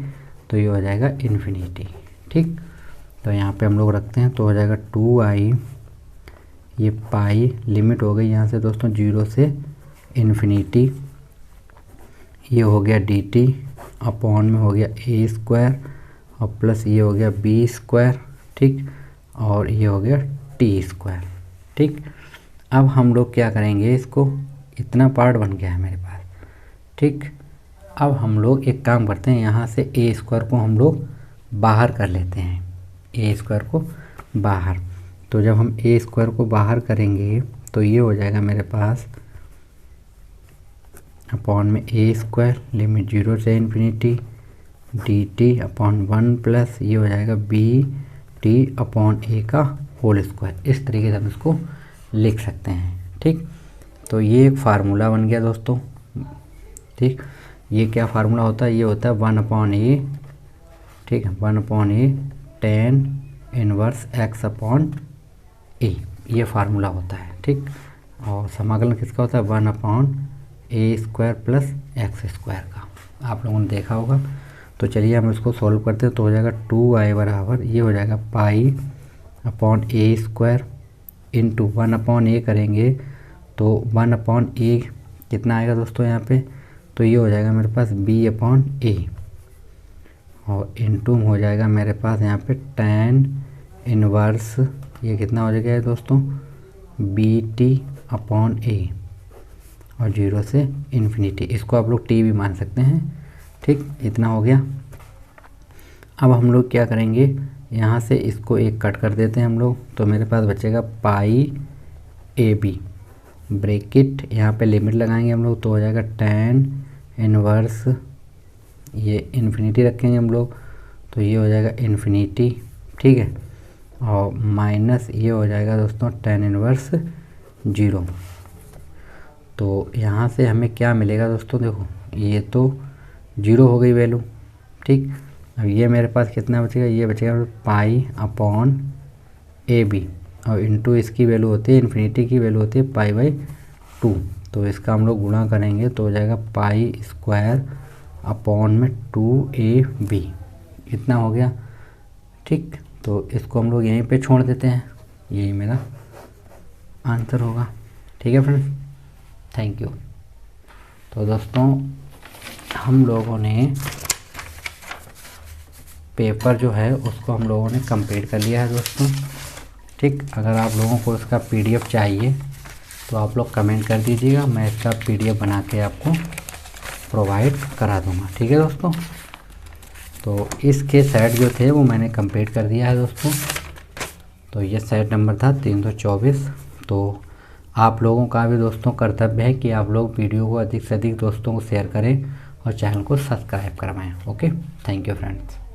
तो ये हो जाएगा इन्फिनिटी, ठीक। तो यहाँ पे हम लोग रखते हैं तो हो जाएगा 2i, ये पाई लिमिट हो गई यहाँ से दोस्तों 0 से इन्फिनिटी, ये हो गया dt अपॉन में हो गया ए स्क्वायर और प्लस ये हो गया बी स्क्वायर, ठीक, और ये हो गया टी स्क्वायर, ठीक। अब हम लोग क्या करेंगे, इसको इतना पार्ट बन गया है मेरे पास, ठीक। अब हम लोग एक काम करते हैं, यहाँ से ए स्क्वायर को हम लोग बाहर कर लेते हैं, ए स्क्वायर को बाहर। तो जब हम ए स्क्वायर को बाहर करेंगे तो ये हो जाएगा मेरे पास अपॉन में ए स्क्वायर लिमिट 0 से infinity D T upon 1 plus ये हो जाएगा बी टी अपॉन ए का होल स्क्वायर। इस तरीके से हम इसको लिख सकते हैं, ठीक। तो ये एक फार्मूला बन गया दोस्तों, ठीक। ये क्या फार्मूला होता है, ये होता है 1 अपॉन ए, ठीक है, 1 अपॉन ए टेन इनवर्स एक्स अपॉन ए, ये फार्मूला होता है, ठीक। और समाकलन किसका होता है 1 अपॉन ए स्क्वायर प्लस एक्स स्क्वायर का, आप लोगों ने देखा होगा। तो चलिए हम इसको सॉल्व करते हैं, तो हो जाएगा 2i बराबर ये हो जाएगा पाई अपॉन ए स्क्वायर इंटू 1 अपॉन ए करेंगे तो 1 अपॉन ए कितना आएगा दोस्तों यहाँ पे, तो ये हो जाएगा मेरे पास b अपॉन ए, और इंटू हो जाएगा मेरे पास यहाँ पे tan इनवर्स ये कितना हो जाएगा दोस्तों बी टी अपॉन ए और 0 से इन्फिनिटी, इसको आप लोग t भी मान सकते हैं, ठीक। इतना हो गया। अब हम लोग क्या करेंगे, यहाँ से इसको एक कट कर देते हैं हम लोग, तो मेरे पास बचेगा पाई ए बी ब्रैकेट, यहाँ पे लिमिट लगाएंगे हम लोग तो हो जाएगा tan इनवर्स ये इन्फिनिटी रखेंगे हम लोग तो ये हो जाएगा इन्फिनिटी, ठीक है, और माइनस ये हो जाएगा दोस्तों tan इनवर्स 0। तो यहाँ से हमें क्या मिलेगा दोस्तों, देखो ये तो 0 हो गई वैल्यू, ठीक। अब ये मेरे पास कितना बचेगा, ये बचेगा पाई अपॉन ए बी और इंटू इसकी वैल्यू होती है इन्फिनिटी की वैल्यू होती है पाई बाई 2, तो इसका हम लोग गुणा करेंगे तो हो जाएगा पाई स्क्वायर अपॉन में 2ab, इतना हो गया, ठीक। तो इसको हम लोग यहीं पे छोड़ देते हैं, यही मेरा आंसर होगा, ठीक है फ्रेंड्स, थैंक यू। तो दोस्तों हम लोगों ने पेपर जो है उसको हम लोगों ने कंप्लीट कर लिया है दोस्तों, ठीक। अगर आप लोगों को इसका पीडीएफ चाहिए तो आप लोग कमेंट कर दीजिएगा, मैं इसका पीडीएफ बना के आपको प्रोवाइड करा दूंगा, ठीक है दोस्तों। तो इसके सेट जो थे वो मैंने कंप्लीट कर दिया है दोस्तों। तो ये सेट नंबर था 324। तो आप लोगों का भी दोस्तों कर्तव्य है कि आप लोग वीडियो को अधिक से अधिक दोस्तों को शेयर करें और चैनल को सब्सक्राइब करवाएं। Okay, thank you friends.